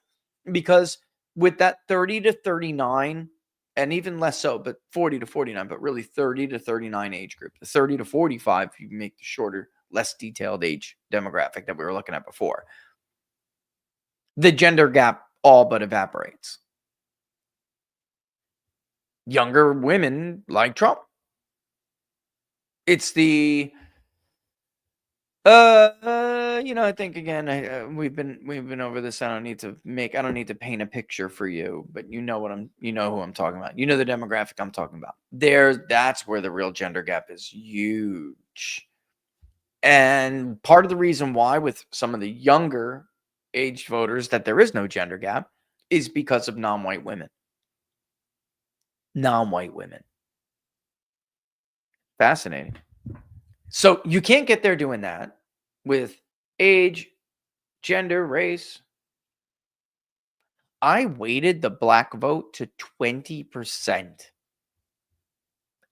Because with that 30 to 39, and even less so, but 40 to 49, but really 30 to 39 age group, the 30 to 45, you make the shorter, less detailed age demographic that we were looking at before. The gender gap all but evaporates. Younger women like Trump. It's the, I think again, we've been over this. I don't need to paint a picture for you, but you know who I'm talking about. You know the demographic I'm talking about. That's where the real gender gap is huge. And part of the reason why with some of the younger age voters that there is no gender gap is because of non-white women. Non-white women. Fascinating. So you can't get there doing that with age, gender, race. I weighted the black vote to 20%.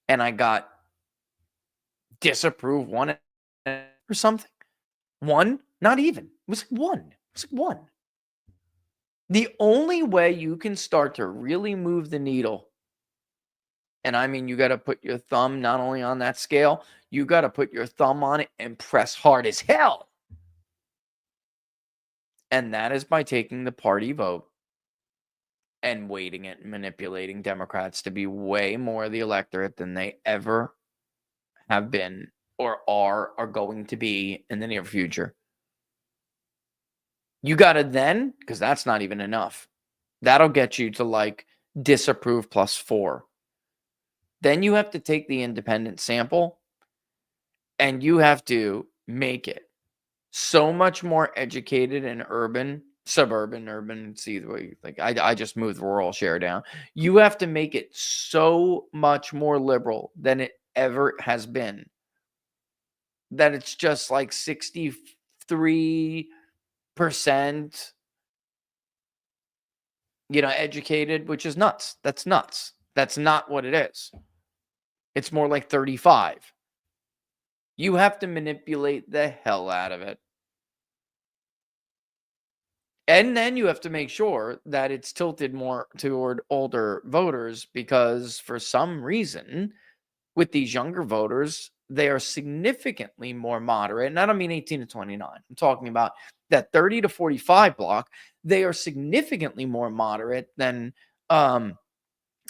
And I got disapprove 1 or something. 1? Not even. It was like 1. It was like 1. The only way you can start to really move the needle, and I mean, you got to put your thumb not only on that scale, you got to put your thumb on it and press hard as hell. And that is by taking the party vote and weighting it and manipulating Democrats to be way more of the electorate than they ever have been or are going to be in the near future. You got to then, because that's not even enough. That'll get you to like disapprove +4. Then you have to take the independent sample and you have to make it so much more educated and suburban, see the way, like I just moved rural share down. You have to make it so much more liberal than it ever has been. That it's just like 63%, educated, which is nuts. That's nuts. That's not what it is. It's more like 35. You have to manipulate the hell out of it. And then you have to make sure that it's tilted more toward older voters because for some reason, with these younger voters, they are significantly more moderate. And I don't mean 18 to 29. I'm talking about that 30 to 45 block. They are significantly more moderate than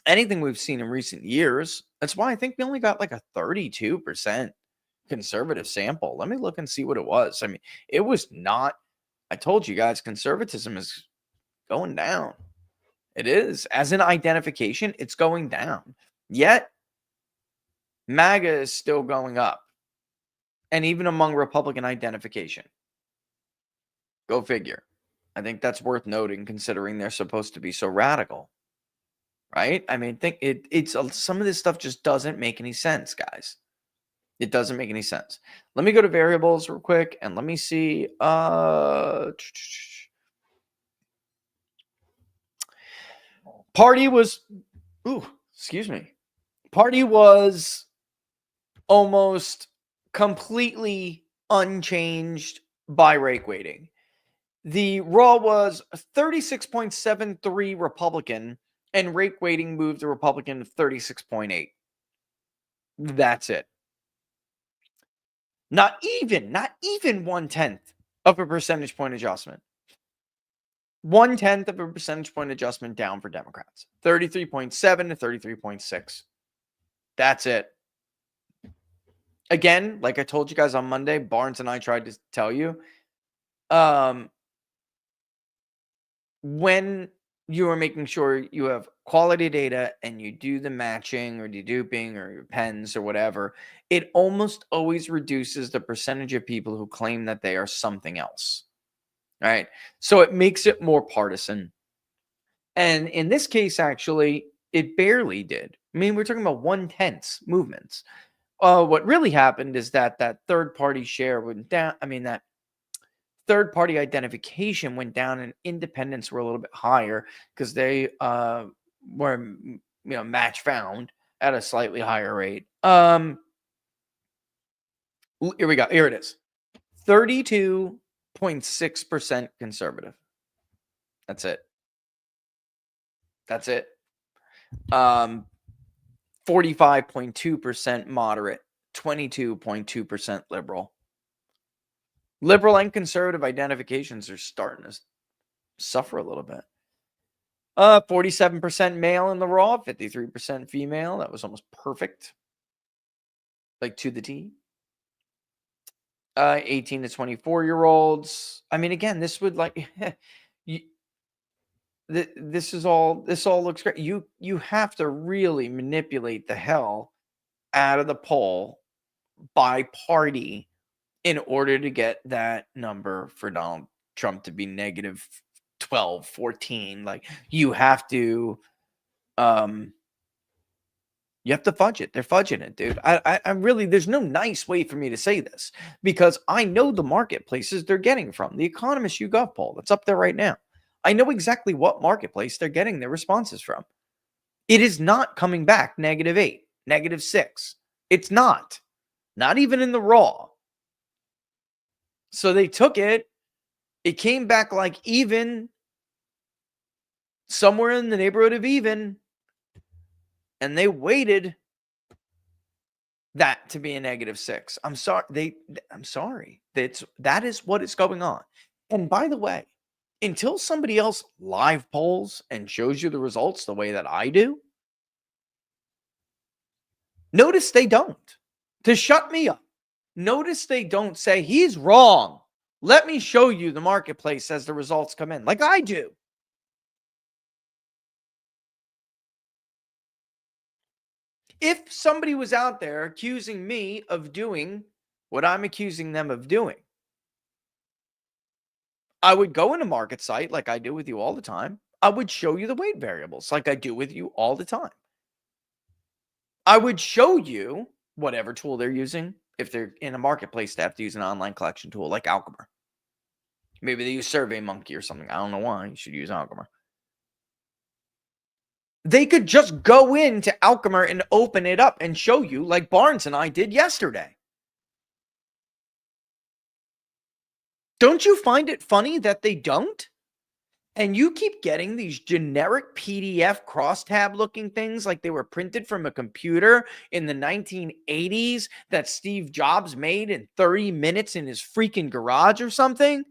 anything we've seen in recent years. That's why I think we only got like a 32% conservative sample. Let me look and see what it was. I mean, it was not, I told you guys, conservatism is going down. It is. As an identification, it's going down. Yet, MAGA is still going up. And even among Republican identification. Go figure. I think that's worth noting considering they're supposed to be so radical. right? I mean, some of this stuff just doesn't make any sense, guys. It doesn't make any sense. Let me go to variables real quick and let me see. Party was, excuse me. Party was almost completely unchanged by rake weighting. The Raw was 36.73 Republican, and rake weighting moved the Republican to 36.8. That's it. Not even 1/10 of a percentage point adjustment. 1/10 of a percentage point adjustment down for Democrats. 33.7 to 33.6. That's it. Again, like I told you guys on Monday, Barnes and I tried to tell you, when you are making sure you have quality data and you do the matching or deduping or your pens or whatever, it almost always reduces the percentage of people who claim that they are something else. Right? So it makes it more partisan. And in this case, actually, it barely did. I mean, we're talking about 1/10 movements. What really happened is that third party share went down. I mean, that third party identification went down and independents were a little bit higher because they were match found at a slightly higher rate. Here we go. Here it is. 32.6% conservative. That's it. 45.2% moderate, 22.2% liberal. Liberal and conservative identifications are starting to suffer a little bit. 47% male in the Raw, 53% female. That was almost perfect. Like to the T. 18 to 24-year-olds. I mean, again, this would this all looks great. You have to really manipulate the hell out of the poll by party in order to get that number for Donald Trump to be negative 12, 14. Like you have to fudge it. They're fudging it, dude. I really, there's no nice way for me to say this because I know the marketplaces they're getting from. The Economist YouGov poll that's up there right now. I know exactly what marketplace they're getting their responses from. It is not coming back -8, -6. It's not even in the Raw. So they took it. It came back like even, somewhere in the neighborhood of even, and they waited that to be a -6. I'm sorry. I'm sorry. That is what is going on. And by the way, until somebody else live polls and shows you the results the way that I do, notice they don't. To shut me up. Notice they don't say he's wrong. Let me show you the marketplace as the results come in, like I do. If somebody was out there accusing me of doing what I'm accusing them of doing, I would go in a market site like I do with you all the time. I would show you the weight variables like I do with you all the time. I would show you whatever tool they're using. If they're in a marketplace, they have to use an online collection tool like Alchemar. Maybe they use SurveyMonkey or something. I don't know why you should use Alchemar. They could just go into Alchemar and open it up and show you like Barnes and I did yesterday. Don't you find it funny that they don't? And you keep getting these generic PDF crosstab looking things like they were printed from a computer in the 1980s that Steve Jobs made in 30 minutes in his freaking garage or something.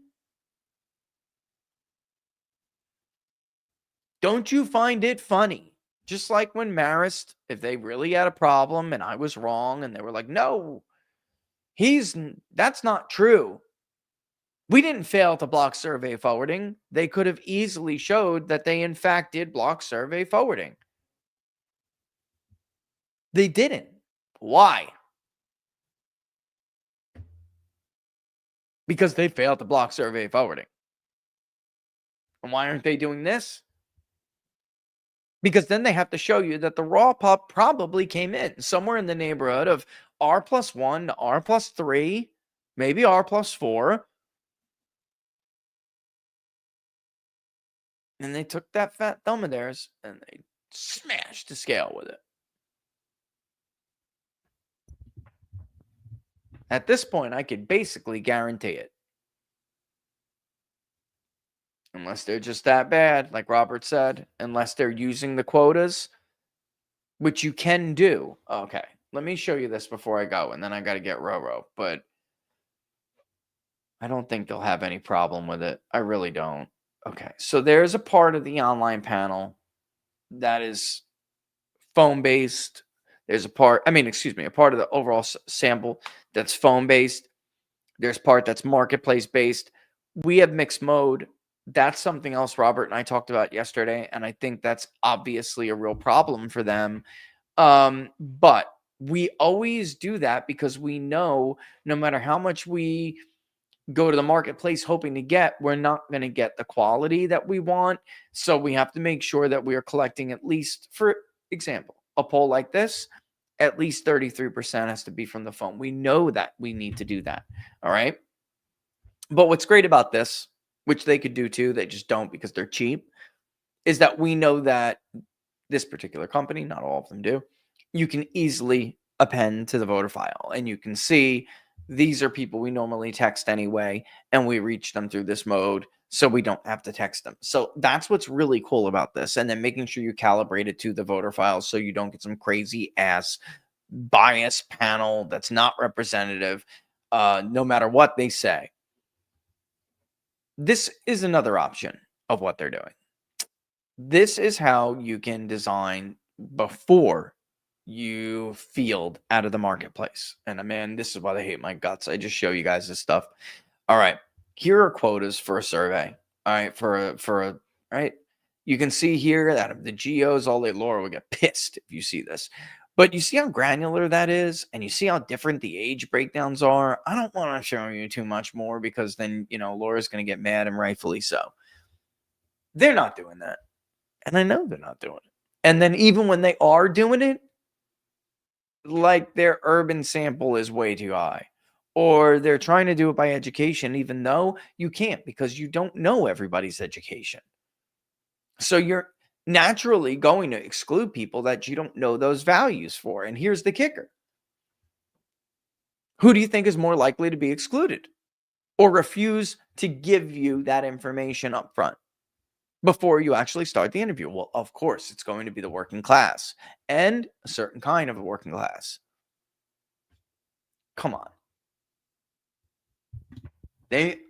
Don't you find it funny? Just like when Marist, if they really had a problem and I was wrong and they were like, no, that's not true. We didn't fail to block survey forwarding. They could have easily showed that they in fact did block survey forwarding. They didn't. Why? Because they failed to block survey forwarding. And why aren't they doing this? because then they have to show you that the raw pup probably came in somewhere in the neighborhood of R+1 to R+3, maybe R+4. And they took that fat thumb of theirs and they smashed the scale with it. At this point, I could basically guarantee it. Unless they're just that bad, like Robert said, unless they're using the quotas, which you can do. Okay, let me show you this before I go, and then I got to get Roro. But I don't think they'll have any problem with it. I really don't. Okay, so there's a part of the online panel that is phone-based. There's a part, a part of the overall sample that's phone-based. There's part that's marketplace-based. We have mixed mode. That's something else Robert and I talked about yesterday, and I think that's obviously a real problem for them. But we always do that because we know no matter how much we go to the marketplace hoping to get, we're not going to get the quality that we want. So we have to make sure that we are collecting at least, for example, a poll like this, at least 33% has to be from the phone. We know that we need to do that. All right. But what's great about this, which they could do too, they just don't because they're cheap, is that we know that this particular company, not all of them do, you can easily append to the voter file and you can see these are people we normally text anyway, and we reach them through this mode so we don't have to text them. So that's what's really cool about this. And then making sure you calibrate it to the voter file so you don't get some crazy ass bias panel that's not representative, no matter what they say. This is another option of what they're doing. This is how you can design before you field out of the marketplace. And man, this is why they hate my guts. I just show you guys this stuff. All right. Here are quotas for a survey. All right. Right. You can see here that the geos, Laura will get pissed if you see this. But you see how granular that is, and you see how different the age breakdowns are. I don't want to show you too much more because then, Laura's going to get mad, and rightfully so. They're not doing that. And I know they're not doing it. And then even when they are doing it, like their urban sample is way too high. Or they're trying to do it by education, even though you can't because you don't know everybody's education. So you're naturally going to exclude people that you don't know those values for. And here's the kicker. Who do you think is more likely to be excluded or refuse to give you that information up front before you actually start the interview? Well, of course, it's going to be the working class and a certain kind of a working class. Come on.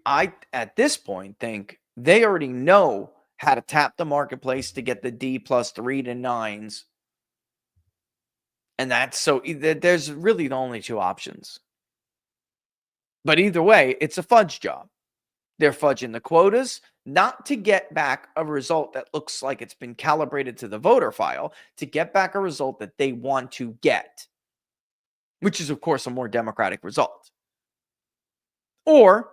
I at this point think they already know how to tap the marketplace to get the D+3 to 9s. And that's so there's really the only two options. But either way, it's a fudge job. They're fudging the quotas, not to get back a result that looks like it's been calibrated to the voter file, to get back a result that they want to get, which is, of course, a more democratic result. Or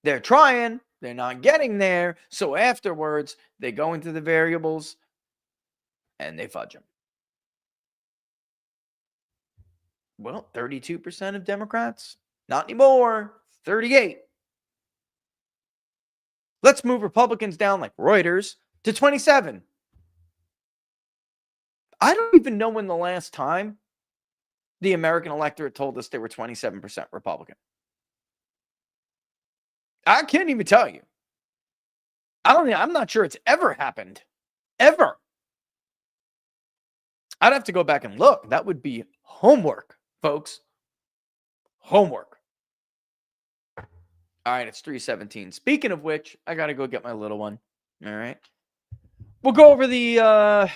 they're trying, they're not getting there, so afterwards, they go into the variables and they fudge them. Well, 32% of Democrats? Not anymore. 38%. Let's move Republicans down like Reuters to 27%. I don't even know when the last time the American electorate told us they were 27% Republican. I can't even tell you. I'm not sure it's ever happened. Ever. I'd have to go back and look. That would be homework, folks. Homework. All right, it's 3:17. Speaking of which, I got to go get my little one. All right. We'll go over the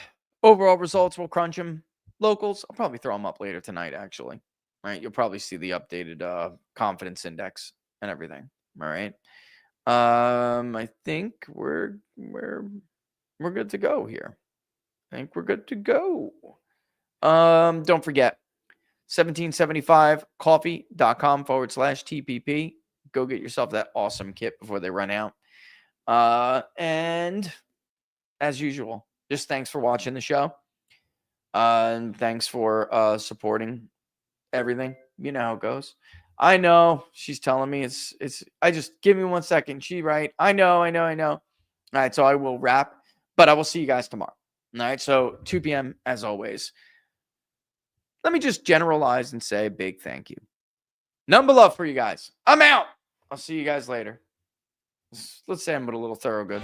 overall results. We'll crunch them. Locals, I'll probably throw them up later tonight, actually. All right. You'll probably see the updated confidence index and everything. All right. I think we're good to go here. I think we're good to go. Don't forget 1775coffee.com/TPP. Go get yourself that awesome kit before they run out. And as usual, just thanks for watching the show. And thanks for supporting everything. You know how it goes. I know she's telling me it's I just give me 1 second. She right. I know. All right, so I will wrap, but I will see you guys tomorrow. All right, so 2 p.m. as always. Let me just generalize and say a big thank you. Number love for you guys. I'm out. I'll see you guys later. Let's say I'm with a little thorough good.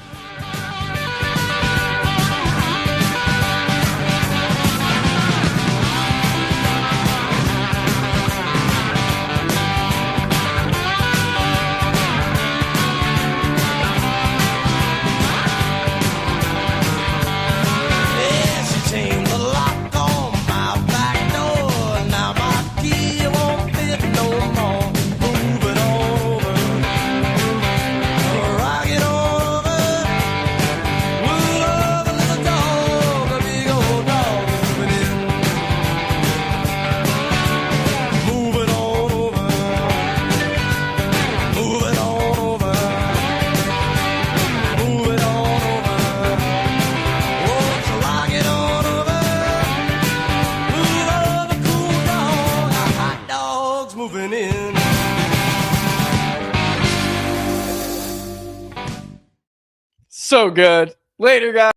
So good. Later, guys.